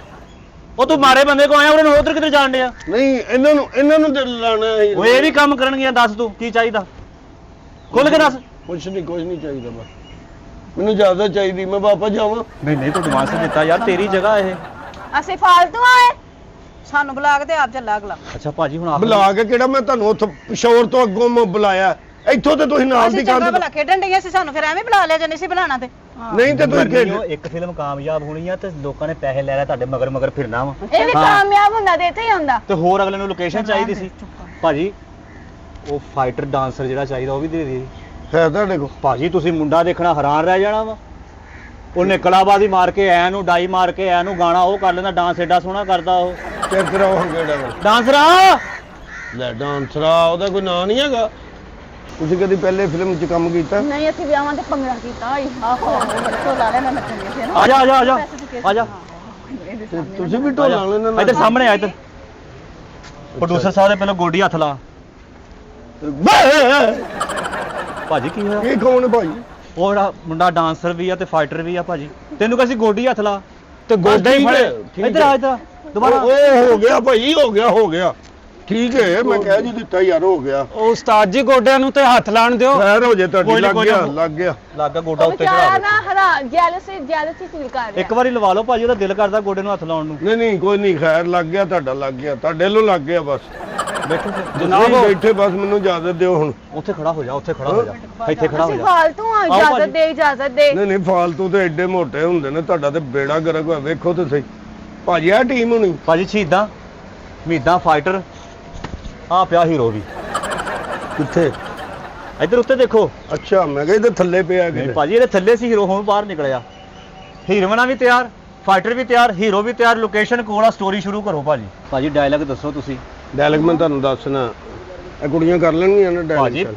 ਉਹ ਤੂੰ ਮਾਰੇ ਬੰਦੇ ਕੋ ਆਇਆ ਉਹਨਾਂ ਨੂੰ ਉਧਰ ਕਿੱਧਰ ਜਾਣ ਡਿਆ ਨਹੀਂ ਇਹਨਾਂ ਨੂੰ ਤੇ ਲਾਣਾ ਹੈ ਉਹ ਇਹ ਵੀ ਕੰਮ ਕਰਨਗੀਆਂ ਦੱਸ ਤੂੰ ਕੀ ਚਾਹੀਦਾ ਖੁੱਲ ਕੇ ਦੱਸ ਕੁਛ ਨਹੀਂ ਚਾਹੀਦਾ ਬਸ ਮੈਨੂੰ ਜ਼ਿਆਦਾ ਚਾਹੀਦੀ ਮੈਂ ਵਾਪਸ ਜਾਵਾਂ ਨਹੀਂ ਤੂੰ ਐਡਵਾਂਸ ਦਿੱਤਾ ਯਾਰ ਤੇਰੀ ਜਗ੍ਹਾ ਇਹ ਅਸੀਂ ਫਾਲਤੂ ਆਏ ਸਾਨੂੰ ਬੁਲਾ ਕੇ ਤੇ ਆਪ ਚੱਲਾ ਅਗਲਾ ਅੱਛਾ ਭਾਜੀ ਹੁਣ ਆਪ ਬੁਲਾ ਕੇ ਕਿਹੜਾ ਮੈਂ ਤੁਹਾਨੂੰ ਉੱਥੋਂ ਪਿਸ਼ੌਰ ਤੋਂ ਅੱਗੋਂ ਮੈਂ ਬੁਲਾਇਆ ਇੱਥੋਂ ਤੇ ਤੁਸੀਂ ਨਾਲ ਦੀ ਅਸੀਂ ਚੰਗਾ ਕੰਧ ਭਲਾ ਖੇਡਣ ਡਈਆਂ ਸੀ, ਸਾਨੂੰ ਫਿਰ ਐਵੇਂ ਬੁਲਾ ਲਿਆ ਜੇ ਨਹੀਂ ਸੀ ਬੁਲਾਣਾ ਤੇ। ਨਹੀਂ ਤੇ ਤੁਸੀਂ ਮਰਨੀ ਉਹ ਖੇਡ ਇੱਕ ਫਿਲਮ ਕਾਮਯਾਬ ਹੋਣੀ ਆ ਤੇ ਲੋਕਾਂ ਨੇ ਪੈਸੇ ਲੈ ਲੈ ਤੁਹਾਡੇ ਮਗਰ ਮਗਰ ਫਿਰਨਾ ਵਾ ਇਹ ਵੀ ਹਾਂ। ਕਾਮਯਾਬ ਹੁੰਦਾ ਤੇ ਇੱਥੇ ਹੀ ਹੁੰਦਾ। ਤੇ ਹੋਰ ਅਗਲੇ ਨੂੰ ਲੋਕੇਸ਼ਨ ਚਾਹੀਦੀ ਸੀ ਭਾਜੀ, ਉਹ ਫਾਈਟਰ ਡਾਂਸਰ ਜਿਹੜਾ ਚਾਹੀਦਾ ਉਹ ਵੀ ਦੇ ਦੇ ਹੈ ਤੁਹਾਡੇ ਕੋਲ। ਭਾਜੀ ਤੁਸੀਂ ਮੁੰਡਾ ਦੇਖਣਾ ਹੈਰਾਨ ਰਹਿ ਜਾਣਾ ਵਾ। ਉਹਨੇ ਕਲਾਬਾਜ਼ੀ ਮਾਰ ਕੇ ਐ ਨੂੰ ਡਾਈ ਮਾਰ ਕੇ ਐ ਨੂੰ ਗਾਣਾ ਉਹ ਕਰ ਲੈਂਦਾ, ਡਾਂਸ ਏਡਾ ਸੋਹਣਾ ਕਰਦਾ ਉਹ ਚੈੱਕ ਕਰਾਓ ਹੁਣ ਕਿਹੜਾ ਵਾ। ਡਾਂਸਰਾ। ਲੈ ਡਾਂਸਰਾ ਉਹਦਾ ਕੋਈ ਨਾਂ ਨਹੀਂ ਹੈਗਾ। ਤੁਸੀਂ ਕਦੀ ਪਹਿਲੇ ਫਿਲਮ 'ਚ ਕੰਮ ਕੀਤਾ? ਨਹੀਂ ਅਸੀਂ ਵਿਆਹਾਂ ਤੇ ਭੰਗੜਾ ਕੀਤਾ ਹੋਈ। ਆਹੋ ਬੱਚੋ ਲਾ ਲੈਣਾ ਨੱਚਣਗੇ ਫਿਰ। ਆ ਜਾ ਆ ਜਾ ਆ ਜਾ ਆ ਜਾ ਤੇ ਤੁਸੀਂ ਵੀ ਢੋਲਾਂ ਲੈਣਾ ਇੱਧਰ ਸਾਹਮਣੇ ਆ ਇੱਧਰ। ਪ੍ਰੋਡਿਊਸਰ ਸਾਹਿਬ ਦੇ ਪਹਿਲਾਂ ਗੋਡੀ ਹੱਥ ਲਾ। ਭਾਜੀ ਕੀ ਹੋਇਆ? ਇਹ ਕੌਣ ਹੈ ਭਾਈ? ਉਹ ਜਿਹੜਾ ਮੁੰਡਾ ਡਾਂਸਰ ਵੀ ਆ ਤੇ ਫਾਈਟਰ ਵੀ ਆ ਭਾਜੀ। ਤੈਨੂੰ ਕਹਿੰਦੀ ਗੋਡੀ ਹੱਥ ਲਾ ਤੇ ਗੋਡਾ ਹੀ ਠੀਕ ਹੈ, ਫੜ। ਠੀਕ ਇੱਧਰ ਆ ਇੱਧਰ ਦੁਬਾਰਾ। ਉਹ ਹੋ ਗਿਆ ਭਾਈ, ਹੋ ਗਿਆ ਠੀਕ ਹੈ। ਮੈਂ ਕਹਿ ਜੀ ਦਿੱਤਾ ਯਾਰ, ਹੋ ਗਿਆ। ਉਹ ਉਸਤਾਦ ਜੀ ਗੋਡਿਆਂ ਨੂੰ ਤੇ ਹੱਥ ਲਾਣ ਦਿਓ। ਖੈਰ ਹੋ ਜੇ ਤੁਹਾਡੀ। ਕੋਈ ਨੀ, ਲੱਗ ਕੋਈ ਨੀ। ਗਿਆ ਲੱਗ ਗਿਆ। ਲੱਗਾ ਗੋਡਾ ਉਹ ਉੱਤੇ ਵਿਚਾਰਾ ਚੜਾ ਨਾ ਹਰਾ ਜੈਲਸੀ ਫੀਲ ਕਰ ਇੱਕ ਵਾਰੀ ਲਵਾ ਲਓ ਭਾਜੀ, ਉਹਦਾ ਦਿਲ ਕਰਦਾ ਗੋਡੇ ਨੂੰ ਹੱਥ ਲਾਉਣ ਨੂੰ। ਨਹੀਂ ਨਹੀਂ ਕੋਈ ਨਹੀਂ, ਖੈਰ ਲੱਗ ਗਿਆ, ਤੁਹਾਡਾ ਲੱਗ ਗਿਆ, ਤੁਹਾਡੇ ਵੱਲੋਂ ਲੱਗ ਗਿਆ ਬਸ। ਬੈਠੋ ਫਿਰ। ਜਨਾਬ ਬੈਠੇ ਬਸ, ਮੈਨੂੰ ਇਜਾਜ਼ਤ ਦਿਓ ਹੁਣ। ਉੱਥੇ ਖੜਾ ਹੋ ਜਾ, ਉੱਥੇ ਖੜਾ ਹੋ ਜਾ, ਇੱਥੇ ਖੜਾ ਹੋ ਅਸੀਂ ਜਾ। ਫਾਲਤੂ ਆ, ਆਓ ਇਜਾਜ਼ਤ ਭਾਜੀ। ਦੇ ਇਜਾਜ਼ਤ ਦੇ। ਨਹੀਂ ਨਹੀਂ ਫਾਲਤੂ ਤੇ ਐਡੇ ਮੋਟੇ ਹੁੰਦੇ ਨੇ, ਤੁਹਾਡਾ ਤੇ ਬੇੜਾ ਗਰਕ ਹੋਇਆ। ਵੇਖੋ ਤੇ ਸਹੀ ਭਾਜੀ, ਆ ਟੀਮ ਹੋਣੀ। ਭਾਜੀ ਸ਼ਹੀਦਾਂ ਮੀਦਾਂ ਫਾਈਟਰ ਆ ਪਿਆ ਹੀਰੋ ਵੀ ਕਿੱਥੇ? ਇੱਧਰ ਉੱਤੇ ਦੇਖੋ। ਅੱਛਾ ਮੈਂ ਕਿਹਾ ਇਹਦੇ ਥੱਲੇ ਪਿਆ ਨਹੀਂ ਕਿਤੇ। ਭਾਜੀ ਇਹਦੇ ਥੱਲੇ ਸੀ ਹੀਰੋ, ਹੁਣ ਬਾਹਰ ਨਿਕਲਿਆ। ਹੀਰੋਇਨਾਂ ਵੀ ਤਿਆਰ, ਫਾਈਟਰ ਵੀ ਤਿਆਰ, ਹੀਰੋ ਵੀ ਤਿਆਰ। ਲੋਕੇਸ਼ਨ ਕੋਲ ਆ, ਸਟੋਰੀ ਸ਼ੁਰੂ ਕਰੋ ਭਾਜੀ। ਭਾਜੀ ਡਾਇਲੌਗ ਦੱਸੋ ਤੁਸੀਂ। ਡਾਇਲੌਗ ਮੈਂ ਤੁਹਾਨੂੰ ਦੱਸਣਾ, ਇਹ ਕੁੜੀਆਂ ਕਰ ਲੈਣਗੀਆਂ ਨਾ ਭਾਜੀ ਡਾਇਲੌਗ।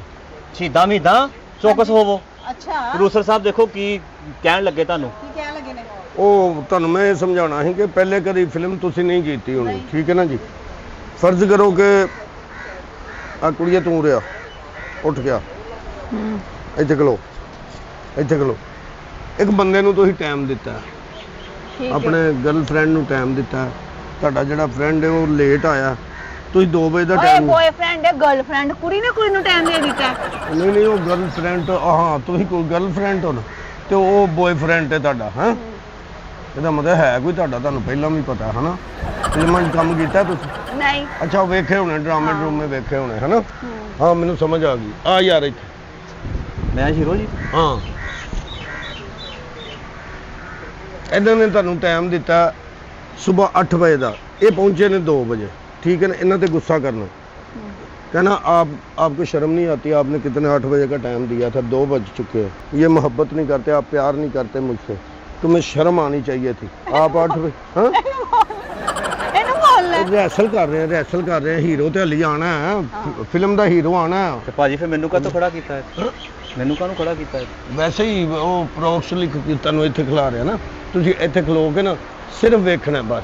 ਸ਼ਹੀਦਾਂ ਮੀਦਾਂ ਚੌਕਸ ਹੋਵੋ। ਅੱਛਾ ਪ੍ਰੋਡਿਊਸਰ ਸਾਹਿਬ ਦੇਖੋ ਕੀ ਕਹਿਣ ਲੱਗੇ ਤੁਹਾਨੂੰ। ਕੀ ਕਹਿਣ ਲੱਗੇ ਨੇ? ਉਹ ਤੁਹਾਨੂੰ ਮੈਂ ਇਹ ਸਮਝਾਉਣਾ ਸੀ ਕਿ ਪਹਿਲੇ ਕਦੀ ਫਿਲਮ ਤੁਸੀਂ ਨਹੀਂ ਕੀਤੀ ਹੋਣੀ, ਠੀਕ ਹੈ ਨਾ ਜੀ। ਫਰਜ਼ ਕਰੋ ਕਿ ਆ ਕੁੜੀਏ ਤੂੰ ਰਿਆ ਉੱਠ ਗਿਆ, ਇੱਥੇ ਖਲੋ, ਇੱਥੇ ਖਲੋ। ਇੱਕ ਬੰਦੇ ਨੂੰ ਤੁਸੀਂ ਟਾਈਮ ਦਿੱਤਾ, ਆਪਣੇ ਗਰਲਫ੍ਰੈਂਡ ਨੂੰ ਟਾਈਮ ਦਿੱਤਾ। ਤੁਹਾਡਾ ਜਿਹੜਾ ਫਰੈਂਡ ਹੈ ਉਹ ਲੇਟ ਆਇਆ, ਤੁਸੀਂ 2 ਵਜੇ ਦਾ ਓਏ ਟਾਈਮ। ਬॉयਫ੍ਰੈਂਡ ਹੈ ਗਰਲਫ੍ਰੈਂਡ, ਕੁੜੀ ਨੇ ਕੁੜੀ ਨੂੰ ਟਾਈਮ ਦੇ ਦਿੱਤਾ। ਨਹੀਂ ਨਹੀਂ ਉਹ ਗਰਲਫ੍ਰੈਂਡ, ਹਾਂ ਤੁਸੀਂ ਕੋਈ ਗਰਲਫ੍ਰੈਂਡ ਹੋ ਨਾ ਤੇ ਉਹ ਬॉयਫ੍ਰੈਂਡ ਹੈ ਤੁਹਾਡਾ। ਹਾਂ ਇਹਦਾ ਮਤਲਬ ਹੈ ਕੋਈ ਤੁਹਾਡਾ, ਤੁਹਾਨੂੰ ਪਹਿਲਾਂ ਵੀ ਪਤਾ ਹੈ ਨਾ। ਫਿਲਮਾਂ 'ਚ ਕੰਮ ਕੀਤਾ ਤੁਸੀਂ? ਨਹੀਂ। ਅੱਛਾ ਉਹ ਵੇਖੇ ਹੋਣੇ, ਡਰਾਮੇ ਡਰੂਮੇ ਵੇਖੇ ਹੋਣੇ ਹੈ ਨਾ। ਹਾਂ ਮੈਨੂੰ ਸਮਝ ਆ ਗਈ। ਆ ਯਾਰ ਇੱਥੇ ਮੈਂ ਹੀਰੋ ਜੀ। ਹਾਂ ਇਹਨਾਂ ਨੇ ਤੁਹਾਨੂੰ ਟਾਈਮ ਦਿੱਤਾ ਸਵੇਰ 8 ਵਜੇ ਦਾ, ਇਹ ਪਹੁੰचे ਨੇ 2 बजे, ठीक है ना। इन्हों पे गुस्सा करना, कहना आपको शर्म नहीं आती, आपने कितने 8 बजे का टाइम दिया था, 2 बज चुके हैं, ये मोहब्बत नहीं करते, आप प्यार नहीं करते मुझसे, तुम्हें शर्म आनी चाहिए थी। आप 8 बजे हाँ ਇਹਨੂੰ ਬੋਲ ਲੈ। रिहर्सल कर रहे हैं, हीरो तो हली आना है, फिल्म का हीरो आना है। ਤੇ ਭਾਜੀ ਫਿਰ ਮੈਨੂੰ ਕਾਹਤੋਂ ਖੜਾ ਕੀਤਾ ਹੈ? ਮੈਨੂੰ ਕਾਹਨੂੰ ਖੜਾ ਕੀਤਾ ਹੈ? ਵੈਸੇ ਹੀ ਉਹ ਪ੍ਰੋਕਸ ਲਿਖ ਕੇ ਤੁਹਾਨੂੰ ਇੱਥੇ ਖਿਲਾ ਰਿਹਾ ਨਾ, ਤੁਸੀਂ ਇੱਥੇ ਖਲੋ ਕੇ ਨਾ ਸਿਰਫ ਵੇਖਣਾ ਬਸ,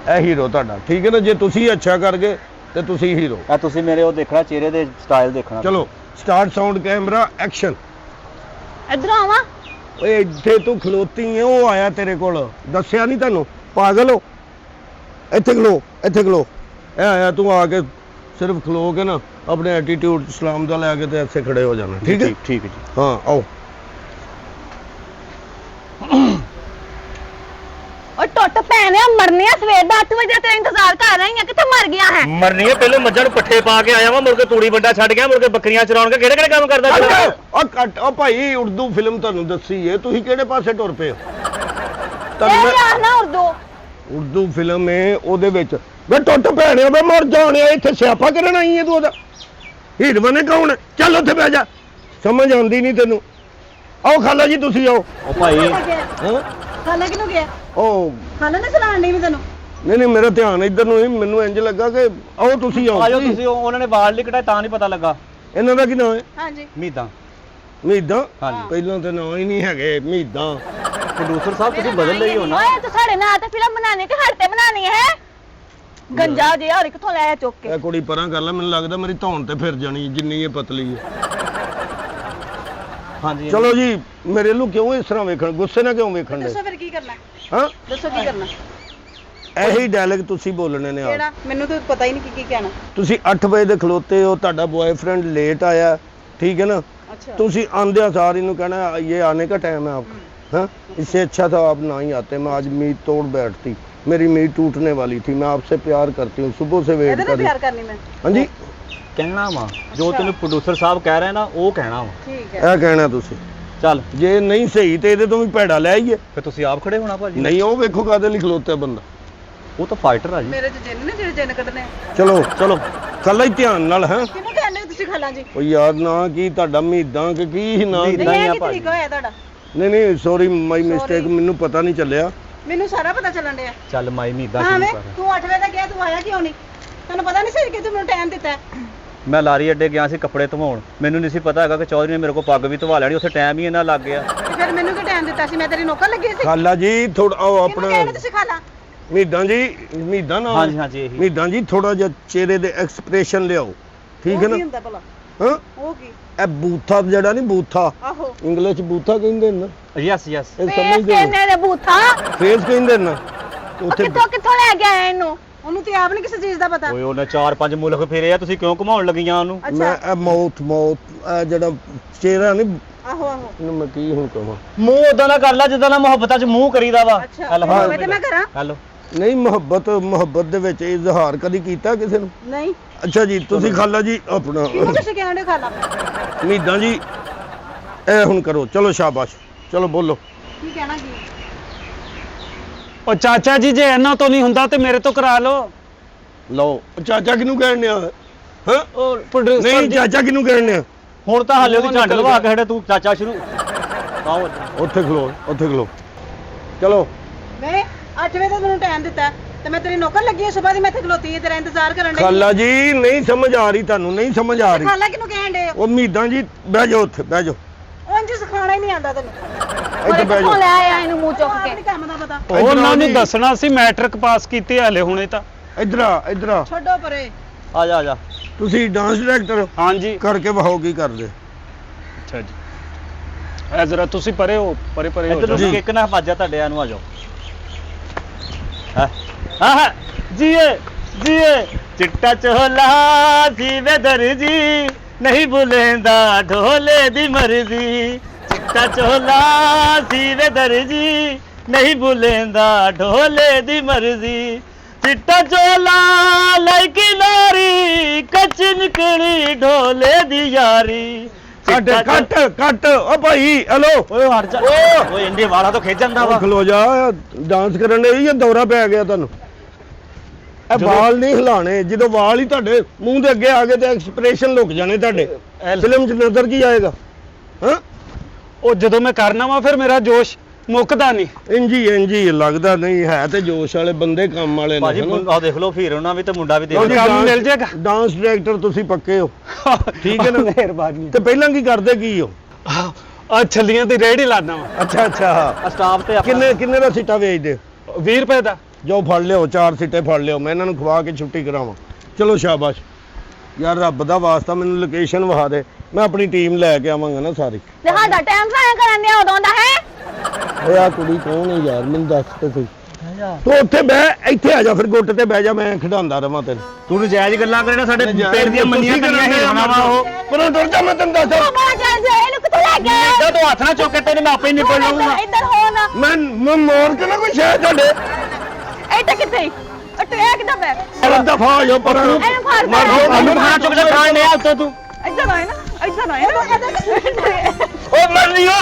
ਇਹ ਹੀਰੋ ਤੁਹਾਡਾ, ਠੀਕ ਹੈ ਨਾ। ਜੇ ਤੁਸੀਂ ਅੱਛਾ ਕਰ ਗਏ ਤੇ ਤੁਸੀਂ ਹੀਰੋ। ਆ ਤੁਸੀਂ ਮੇਰੇ ਉਹ ਦੇਖਣਾ, ਚਿਹਰੇ ਦੇ ਸਟਾਈਲ ਦੇਖਣਾ। ਚਲੋ ਸਟਾਰਟ, ਸਾਊਂਡ, ਕੈਮਰਾ, ਐਕਸ਼ਨ। ਇੱਧਰੋਂ ਆਵਾਂ? ਓਏ ਇੱਥੇ ਤੂੰ ਖਲੋਤੀ ਹੈ, ਉਹ ਆਇਆ ਤੇਰੇ ਕੋਲ, ਦੱਸਿਆ ਨਹੀਂ ਤੁਹਾਨੂੰ, ਪਾਗਲ ਹੋ। ਇੱਥੇ ਖਲੋ, ਇੱਥੇ ਖਲੋ। ਇਹ ਆਇਆ, ਤੂੰ ਆ ਕੇ ਸਿਰਫ ਖਲੋ ਕੇ ਨਾ ਆਪਣੇ ਐਟੀਟਿਊਡ ਸਲਾਮ ਦਾ ਲੈ ਕੇ ਤੇ ਇੱਥੇ ਖੜੇ ਹੋ ਜਾਣਾ, ਠੀਕ ਹੈ? ਠੀਕ ਹੈ ਜੀ। ਹਾਂ ਆਓ। ਓ ਟੁੱਟ ਭੈਣੇ, ਮਰਨੇ ਆ ਸਵੇਰ ਦਾ 8 ਵਜੇ ਤੇਰਾ ਇੰਤਜ਼ਾਰ ਕਰ ਰਹੀ ਆ, ਕਿੱਥੇ ਮਰ ਗਿਆ ਹੈ? ਮਰਨੀ ਹੈ, ਪਹਿਲੇ ਮੱਝਾਂ ਨੂੰ ਪੱਠੇ ਪਾ ਕੇ ਆਇਆ ਵਾਂ, ਮੁੜ ਕੇ ਤੂੜੀ ਵੱਡਾ ਛੱਡ ਗਿਆ, ਮੁੜ ਕੇ ਬੱਕਰੀਆਂ ਚਰਾਉਣਗੇ। ਕਿਹੜੇ ਕਿਹੜੇ ਕੰਮ ਕਰਦਾ ਤੂੰ? ਉਹ ਭਾਈ ਉਰਦੂ ਫਿਲਮ ਤੁਹਾਨੂੰ ਦੱਸੀ ਹੈ, ਤੁਸੀਂ ਕਿਹੜੇ ਪਾਸੇ ਟੁਰ ਪਏ ਹੋ? ਇਹ ਲਿਆ ਨਾ ਉਰਦੂ। ਉਰਦੂ ਫਿਲਮ ਹੈ, ਉਹਦੇ ਵਿੱਚ ਵੇ ਟੁੱਟ ਭੈਣਿਆ, ਵੇ ਮਰ ਜਾਣਿਆ, ਇੱਥੇ ਸਿਆਪਾ ਕਰਨ ਆਈ ਹੈ ਤੂੰ? ਉਹਦਾ ਹੀਰ ਬਣੇ ਕੌਣ ਹੈ? ਚੱਲ ਉੱਥੇ ਬਹਿ ਜਾ, ਸਮਝ ਆਉਂਦੀ ਨਹੀਂ ਤੈਨੂੰ। ਆਓ ਖਾਲਾ ਜੀ ਤੁਸੀਂ ਆਓ। ਉਹ ਭਾਈ ਹਾਂ ਖਾਲਾ ਕਿਨੂੰ ਗਿਆ? ਉਹ ਖਾਲਾ ਨੇ ਚਲਾਣ ਨਹੀਂ ਤੈਨੂੰ? ਨਹੀਂ ਨਹੀਂ ਮੇਰਾ ਧਿਆਨ ਇੱਧਰ ਨੂੰ ਹੀ, ਮੈਨੂੰ ਇੰਜ ਲੱਗਾ ਕਿ ਆਓ ਤੁਸੀਂ ਆਓ। ਆਜੋ ਤੁਸੀਂ। ਉਹਨਾਂ ਨੇ ਵਾਲ ਨਹੀਂ ਕਟਾਏ ਤਾਂ ਨਹੀਂ ਪਤਾ ਲੱਗਾ। ਇਹਨਾਂ ਦਾ ਕੀ ਨਾਮ ਹੈ? ਹਾਂਜੀ ਮੀਦਾਂ। ਮਹੀਦਾਂ? ਹਾਂਜੀ। ਪਹਿਲਾਂ ਤਾਂ ਨਾਂ ਹੀ ਨਹੀਂ ਹੈਗੇ ਮਹੀਦਾਂ। ਪ੍ਰੋਡਿਊਸਰ ਸਾਹਿਬ ਤੁਸੀਂ ਬਦਲ ਲਈ ਹੋ ਨਾ। ਓਏ ਤੂੰ ਸਾਡੇ ਨਾਂ ਤੇ ਫਿਲਮ ਬਣਾਣੀ ਕਿ ਸਾਡੇ ਤੇ ਬਣਾਣੀ ਹੈ? ਗੰਜਾ ਜਿਹਾ ਹੋਰ ਕਿੱਥੋਂ ਲਾਇਆ ਚੁੱਕ ਕੇ? ਇਹ ਕੁੜੀ ਪਰਾਂ ਕਰ ਲੈ, ਮੈਨੂੰ ਲੱਗਦਾ ਮੇਰੀ ਧੌਣ ਤੇ ਫਿਰ ਜਾਣੀ ਜਿੰਨੀ ਇਹ ਪਤਲੀ ਹੈ। ਹਾਂਜੀ ਚਲੋ ਜੀ, ਮੇਰੇ ਵੱਲੋਂ ਕਿਉਂ ਇਸ ਤਰ੍ਹਾਂ ਵੇਖਣ, ਗੁੱਸੇ ਨਾਲ ਕਿਉਂ ਵੇਖਣ ਦੇ? ਦੱਸੋ ਫਿਰ ਕੀ ਕਰਨਾ? ਹਾਂ ਦੱਸੋ ਕੀ ਕਰਨਾ? ਇਹੀ ਡਾਇਲੌਗ ਤੁਸੀਂ ਬੋਲਣੇ ਨੇ। ਕਿਹੜਾ? ਮੈਨੂੰ ਤਾਂ ਪਤਾ ਹੀ ਨਹੀਂ ਕੀ ਕਹਿਣਾ। ਤੁਸੀਂ 8 ਵਜੇ ਦੇ ਖਲੋਤੇ ਹੋ, ਤੁਹਾਡਾ ਬॉयਫ੍ਰੈਂਡ ਲੇਟ ਆਇਆ, ठीक है ना। अच्छा ਤੁਸੀਂ ਆਂਦਿਆਂ ਸਾਰ ਇਹਨੂੰ ਕਹਿਣਾ ये आने का टाइम है आपका, हाँ इससे अच्छा था आप ना ही आते, मैं आज मीट तोड़ बैठती, मेरी मीट टूटने वाली थी, मैं आपसे प्यार करती हूँ, सुबह से वेट ਇਹਦੇ कर ਨਾਲ रही। ਪਿਆਰ ਕਰਨੀ ਮੈਂ? हाँ जी ਕਹਿਣਾ ਵਾ ਜੋ ਤੈਨੂੰ ਪ੍ਰੋਡਿਊਸਰ ਸਾਹਿਬ ਕਹਿ ਰਹੇ ਨਾ ਉਹ ਕਹਿਣਾ ਵਾ। ਠੀਕ ਹੈ ਇਹ ਕਹਿਣਾ ਤੁਸੀਂ। ਚੱਲ ਜੇ ਨਹੀਂ ਸਹੀ ਤੇ ਇਹਦੇ ਤੋਂ ਵੀ ਭੈੜਾ ਲੈ ਆਈਏ। ਫਿਰ ਤੁਸੀਂ ਆਪ ਖੜੇ ਹੋਣਾ ਭਾਜੀ। ਨਹੀਂ ਉਹ ਵੇਖੋ ਕਾਦੇ ਲਈ ਖਲੋਤਾ ਬੰਦਾ। ਉਹ ਤਾਂ ਫਾਈਟਰ ਆ ਜੀ। ਮੇਰੇ ਚ ਜਿੰਨ ਨੇ ਜਿਹੜੇ ਜਿੰਨ ਕੱਢਨੇ ਆ। ਚਲੋ ਚਲੋ ਕੱਲਾ ਹੀ ਧਿਆਨ ਨਾਲ ਹੈ। ਕਿਹਨੂੰ ਕਹਿੰਦੇ ਹੋ ਤੁਸੀਂ ਖਾਲਾ ਜੀ? ਉਹ ਯਾਰ ਨਾ ਕੀ ਤੁਹਾਡਾ ਮਹੀਦਾਂ ਕਿ ਕੀ ਨਾ ਨਹੀਂ, ਨਹੀਂ ਆ ਇਹ ਕੀ ਭਾਜੀ। ਤਰੀਕਾ ਹੋਇਆ ਤੁਹਾਡਾ? ਨਹੀਂ ਸੌਰੀ ਮਾਈ ਮਿਸਟੇਕ, ਮੈਨੂੰ ਪਤਾ ਨਹੀਂ ਚੱਲਿਆ। ਮੈਨੂੰ ਸਾਰਾ ਪਤਾ ਚੱਲਣ ਡਿਆ। ਚੱਲ ਮਾਈ ਮੀਦਾ ਹਾਂ ਵੇ ਸ਼ੁਰੂ ਕਰ। ਤੂੰ 8 ਵਜੇ ਦਾ ਗਿਆ, ਤੂੰ ਆਇਆ ਕਿਉਂ ਨਹੀਂ? ਤੈਨੂੰ ਪਤਾ ਨਹੀਂ ਸੀ ਕਿ ਤੂੰ ਮੈਨੂੰ ਟਾਈਮ ਦਿੱਤਾ ਹੈ? ਮੈਂ ਲਾਰੀ ਅੱਡੇ ਗਿਆ ਸੀ ਕੱਪੜੇ ਧਵਾਉਣ, ਮੈਨੂੰ ਨਹੀਂ ਸੀ ਪਤਾ ਹੈਗਾ ਕਿ ਚੌਧਰੀ ਨੇ ਮੇਰੇ ਕੋਲ ਪੱਗ ਵੀ ਧਵਾ ਲੈਣੀ, ਉੱਥੇ ਟਾਈਮ ਹੀ ਇਹਨਾਂ ਲੱਗ ਗਿਆ। ਤੇ ਫਿਰ ਮੈਨੂੰ ਕੀ ਟਾਈਮ ਦਿੱਤਾ ਸੀ? ਮੈਂ ਤੇਰੀ ਨੌਕਰ ਲੱਗੀ ਸੀ। ਖਾਲਾ ਜੀ ਥੋੜਾ ਉਹ ਕਿਹਨੂੰ ਆਪਣਾ ਕਹਿੰਦੇ ਤੁਸੀਂ ਖਾਲਾ? ਮਹੀਦਾਂ ਜੀ, ਮਹੀਦਾਂ ਨਾ ਹਾਂਜੀ ਹਾਂਜੀ ਇਹੀ। ਮਹੀਦਾਂ ਜੀ ਥੋੜਾ ਜਿਹਾ ਚਿਹਰੇ ਦੇ ਐਕਸਪ੍ਰੈਸ਼ਨ ਲਿਆਓ, ਠੀਕ ਹੈ ਉਹ ਕੀ ਨਾ? ਹੁੰਦਾ ਭਲਾ? ਹਾਂ ਉਹ ਕੀ? ਇਹ ਬੂਥਾ ਜਿਹੜਾ ਨਹੀਂ ਬੂਥਾ, ਆਹੋ ਇੰਗਲਿਸ਼ ਬੂਥਾ ਕਹਿੰਦੇ ਨੇ ਨਾ, ਯੈਸ ਯੈਸ। ਇਹ ਸਮਝਦੇ ਹੋ? ਨੇ ਬੂਥਾ ਫੇਸ ਕਹਿੰਦੇ ਨੇ ਨਾ ਉੱਥੇ। ਕਿੱਥੋਂ ਲੈ ਕੇ ਆਇਆ ਇਹਨੂੰ? ਉਹਨੂੰ ਤੇ ਆਪ ਨਹੀਂ ਕਿਸੇ ਚੀਜ਼ ਦਾ ਪਤਾ। ਓਏ ਉਹਨੇ 4-5 ਮੁਲਕ ਫੇਰੇ ਆ, ਤੁਸੀਂ ਕਿਉਂ ਘੁਮਾਉਣ ਲੱਗੀਆਂ ਉਹਨੂੰ? ਮੈਂ ਇਹ ਮੌਤ ਇਹ ਜਿਹੜਾ ਚਿਹਰਾ ਨਹੀਂ, ਆਹੋ ਆਹੋ ਇਹਨੂੰ ਮੈਂ ਕੀ ਹੁਣ ਕਹਾਂ। ਮੂੰਹ ਉਦਾਂ ਦਾ ਕਰ ਲੈ ਜਿੱਦਾਂ ਦਾ ਮੁਹੱਬਤਾਂ 'ਚ ਮੂੰਹ ਕਰੀਦਾ ਵਾ। ਅੱਛਾ ਹੈਲੋ ਹੋਵੇ ਤੇ ਮੈਂ ਕਰਾਂ? ਹੈਲੋ। ਨਹੀਂ ਮੁਹੱਬਤ ਦੇ ਵਿੱਚ ਇਜ਼ਹਾਰ ਕਦੀ ਕੀਤਾ ਕਿਸੇ ਨੂੰ? ਨਹੀਂ। ਅੱਛਾ ਜੀ ਤੁਸੀਂ ਖਾਲਾ ਜੀ ਆਪਣਾ ਕਿਹਨੂੰ ਤੁਸੀਂ ਕਹਿੰਦੇ ਖਾਲਾ? ਮਹੀਦਾਂ ਜੀ ਇਹ ਹੁਣ ਕਰੋ, ਚਲੋ ਸ਼ਾਬਾਸ਼, ਚਲੋ ਬੋਲੋ। ਕੀ ਕਹਿਣਾ ਕੀ? ਉਹ ਚਾਚਾ ਜੀ ਜੇ ਇਹਨਾਂ ਤੋਂ ਨਹੀਂ ਹੁੰਦਾ ਤੇ ਮੇਰੇ ਤੋਂ ਕਰਾ ਲਓ। ਲਓ ਚਾਚਾ ਕਿਹਨੂੰ ਕਹਿਣ ਡਿਆ ਹਾਂ? ਉਹ ਪ੍ਰੋਡਿਊਸਰ ਨਹੀਂ ਚਾਚਾ ਕਿਹਨੂੰ ਕਹਿਣ ਡਿਆ? ਹੁਣ ਤਾਂ ਹਾਲੇ ਉਹਦੀ ਮੂੰਹ ਝੰਡ ਨਿਕਲ ਲਵਾ ਗਿਆ। ਕੇ ਹਟੇ ਤੂੰ ਚਾਚਾ ਸ਼ੁਰੂ। ਆਓ ਉੱਥੇ ਖਲੋ, ਉੱਥੇ ਖਲੋ, ਚਲੋ। ਮੈਂ 8 ਵਜੇ ਦਾ ਤੈਨੂੰ ਟਾਈਮ ਦਿੱਤਾ ਤੇ ਮੈਂ ਤੇਰੀ ਨੌਕਰ ਲੱਗੀ ਹਾਂ, ਸਵੇਰ ਦੀ ਮੈਂ ਇੱਥੇ ਖਲੋਤੀ ਹਾਂ ਤੇਰਾ ਇੰਤਜ਼ਾਰ ਕਰਨ ਡਈ। ਖਾਲਾ ਜੀ ਨਹੀਂ ਸਮਝ ਆ ਰਹੀ ਤੁਹਾਨੂੰ, ਨਹੀਂ ਸਮਝ ਆ ਰਹੀ। ਖਾਲਾ ਕਿਹਨੂੰ ਕਹਿਣ ਡੇ? ਉਹ ਮਹੀਦਾਂ ਜੀ ਬਹਿ ਜਾਓ ਉੱਥੇ, ਬਹਿ ਜਾਓ ਉਂਝ ਸਿਖਾਉਣਾ ਹੀ ਨਹੀਂ ਆਉਂਦਾ ਤੈਨੂੰ। ਇੱਥੇ ਬਹਿ ਕਿੱਥੋਂ ਜਾਓ। ਲੈ ਆਇਆ ਇਹਨੂੰ ਮੂੰਹ ਚੁੱਕ ਆਪ ਕੇ? ਨਹੀਂ ਕੰਮ ਦਾ ਪਤਾ। ਇੱਧਰ ਉਹਨਾਂ ਆਓ ਨੂੰ ਜੀ। ਦੱਸਣਾ ਸੀ ਮੈਟ੍ਰਿਕ ਪਾਸ ਕੀਤੀ ਹਲੇ ਹੁਣੇ ਤਾਂ। ਇੱਧਰ ਆ, ਇੱਧਰ ਆ। ਛੱਡੋ ਪਰੇ। ਆ ਜਾ ਆ ਜਾ। ਤੁਸੀਂ ਡਾਂਸ ਡਾਇਰੈਕਟਰ ਹਾਂਜੀ ਕਰਕੇ ਵਹਾਓ ਕੀ ਕਰਦੇ? ਅੱਛਾ ਜੀ ਐ ਜ਼ਰਾ ਤੁਸੀਂ ਪਰੇ ਹੋ, ਪਰੇ ਹੋ ਇੱਧਰ ਜਾਓ। ਤੁਸੀਂ ਕਿੱਕ ਨਾ ਭੱਜਾ ਤੁਹਾਡੇ ਨੂੰ ਆ ਜਾਓ। ਹਾਂ ਜੀਏ ਜੀਏ ਚਿੱਟਾ ਚੋਲਾ ਸੀ ਵੇ ਦਰਜੀ, ਨਹੀਂ ਭੁਲੇਂਦਾ ਢੋਲੇ ਦੀ ਮਰਜ਼ੀ। ਚਿੱਟਾ ਚੋਲਾ ਸੀ ਵੇ ਦਰਜੀ, ਨਹੀਂ ਭੁਲੇਂਦਾ ਢੋਲੇ ਦੀ ਮਰਜ਼ੀ। ਚਿੱਟਾ ਚੋਲਾ ਲਾਈਕੀ ਨਾਰੀ, ਕੱਚ ਨਿਕਲੀ ਢੋਲੇ ਦੀ ਯਾਰੀ। ਕੱਟ ਓ ਭਾਈ ਹਲੋ। ਓਏ ਹਟ ਜਾ। ਓਏ ਇੰਨੇ ਵਾਲਾ ਤੋਂ ਖਿੱਚ ਜਾਂਦਾ ਵਾ। ਖਲੋ ਜਾ, ਡਾਂਸ ਕਰਨ ਦੇ ਇਹ ਦੌਰਾ ਪੈ ਗਿਆ ਤੁਹਾਨੂੰ। ਇਹ ਵਾਲ ਨਹੀਂ ਹਿਲਾਣੇ, ਜਦੋਂ ਵਾਲ ਹੀ ਤੁਹਾਡੇ ਮੂੰਹ ਦੇ ਅੱਗੇ ਆ ਗਏ ਤੇ ਐਕਸਪ੍ਰੈਸ਼ਨ ਲੁਕ ਜਾਣੇ ਤੁਹਾਡੇ। ਫਿਲਮ 'ਚ ਨਜ਼ਰ ਕੀ ਆਏਗਾ? ਹਾਂ ਉਹ ਜਦੋਂ ਮੈਂ ਕਰਨਾ ਵਾ ਫਿਰ ਮੇਰਾ ਜੋਸ਼ ਮੁੱਕਦਾ ਨਹੀਂ। ਇੰਜੀ ਲੱਗਦਾ ਨਹੀਂ ਹੈ ਤੇ ਜੋਸ਼ ਵਾਲੇ ਬੰਦੇ ਕੰਮ ਵਾਲੇ ਭਾਜੀ ਨੇ। ਆਹ ਦੇਖ ਲਓ ਫਿਰ ਉਹਨਾਂ ਵੀ ਤੇ ਮੁੰਡਾ ਵੀ ਦੇਖ ਕਿਉਂਕਿ ਲਓ। ਕੰਮ ਡਾਂਸ- ਮਿਲ ਜਾਏਗਾ। ਡਾਂਸ ਡਾਇਰੈਕਟਰ ਤੁਸੀਂ ਪੱਕੇ ਹੋ, ਠੀਕ ਹੈ ਨਾ? ਮਿਹਰਬਾਨੀ। ਤੇ ਪਹਿਲਾਂ ਕੀ ਕਰਦੇ ਕੀ ਹੋ? ਆ ਛੱਲੀਆਂ ਦੀ ਰੇਹੜੀ ਲਾਦਾ ਵਾ। ਅੱਛਾ ਆ ਸਟਾਫ ਤੇ ਆਪਣਾ ਕਿੰਨੇ ਦਾ ਸਿੱਟਾ ਵੇਚਦੇ? 20 ਰੁਪਏ ਦਾ। ਜੋ ਫੜ ਲਿਓ, 4 ਸਿੱਟੇ ਫੜ ਲਿਓ, ਮੈਂ ਇਹਨਾਂ ਨੂੰ ਖਵਾ ਕੇ ਛੁੱਟੀ ਕਰਾਵਾਂ। ਚਲੋ ਸ਼ਾਬਾਸ਼ ਯਾਰ, ਰੱਬ ਦਾ ਵਾਸਤਾ ਮੈਨੂੰ ਲੋਕੇਸ਼ਨ ਵਿਖਾ ਦੇ, ਮੈਂ ਆਪਣੀ ਟੀਮ ਲੈ ਕੇ ਆਵਾਂਗਾ ਨਾ ਸਾਰੀ। ਤੇ ਸਾਡਾ ਟਾਈਮ ਸਾਇਆ ਕਰਨ ਦਿਆ ਉਦੋਂ ਦਾ ਹੈ। ਓਏ ਆ ਕੁੜੀ ਕੌਣ ਹੈ ਯਾਰ, ਮੈਨੂੰ ਦੱਸ ਤੇ ਸਹੀ। ਤੂੰ ਉੱਥੇ ਬਹਿ, ਇੱਥੇ ਆ ਜਾ, ਫਿਰ ਗੁੱਟ ਤੇ ਬਹਿ ਜਾ, ਮੈਂ ਖਿਡਾਉਂਦਾ ਰਵਾਂ ਤੈਨੂੰ। ਤੂੰ ਨਜਾਇਜ਼ ਗੱਲਾਂ ਕਰੇ ਨਾ, ਸਾਡੇ ਪੇਟ ਦੀਆਂ ਮੰਨੀਆਂ ਕਰੀਆਂ ਹਿਰਨਾ ਵਾ ਉਹ। ਪਰ ਡਰ ਜਾ, ਮੈਂ ਤੈਨੂੰ ਦੱਸਾਂ। ਮਾਂ ਚੱਲ ਜਾ, ਇਹਨੂੰ ਕਿੱਥੋਂ ਲੈ ਕੇ ਆਇਆ? ਜਦੋਂ ਤੂੰ ਹੱਥ ਨਾ ਚੁੱਕੇ ਤੈਨੂੰ ਮੈਂ ਆਪੇ ਹੀ ਨਿਕਲ ਜਾਊਂਗਾ। ਇੱਧਰ ਹੋ ਨਾ। ਮੈਂ ਮੋੜ ਕੇ ਨਾ ਕੋਈ ਸ਼ਹਿਰ ਤੁਹਾਡੇ ਇੱਥੇ ਕਿੱਥੇ? ਟਰੈਕ ਦਾ ਬੈ। ਦਫਾ ਹੋ ਜਾ ਪਰ। ਇਹਨੂੰ ਫੜ ਮਾਰ ਕੇ। ਆਲੂ ਖਾਣਾ ਚੁੱਕ ਜਾ ਖਾਣ ਡਿਆ ਉੱਤੋਂ ਤੂੰ। ਇੱਧਰ ਆਏ ਨਾ, ਇੱਧਰ ਆਏ ਨਾ। ਓ ਮਰ ਰਹੀ ਹੋ।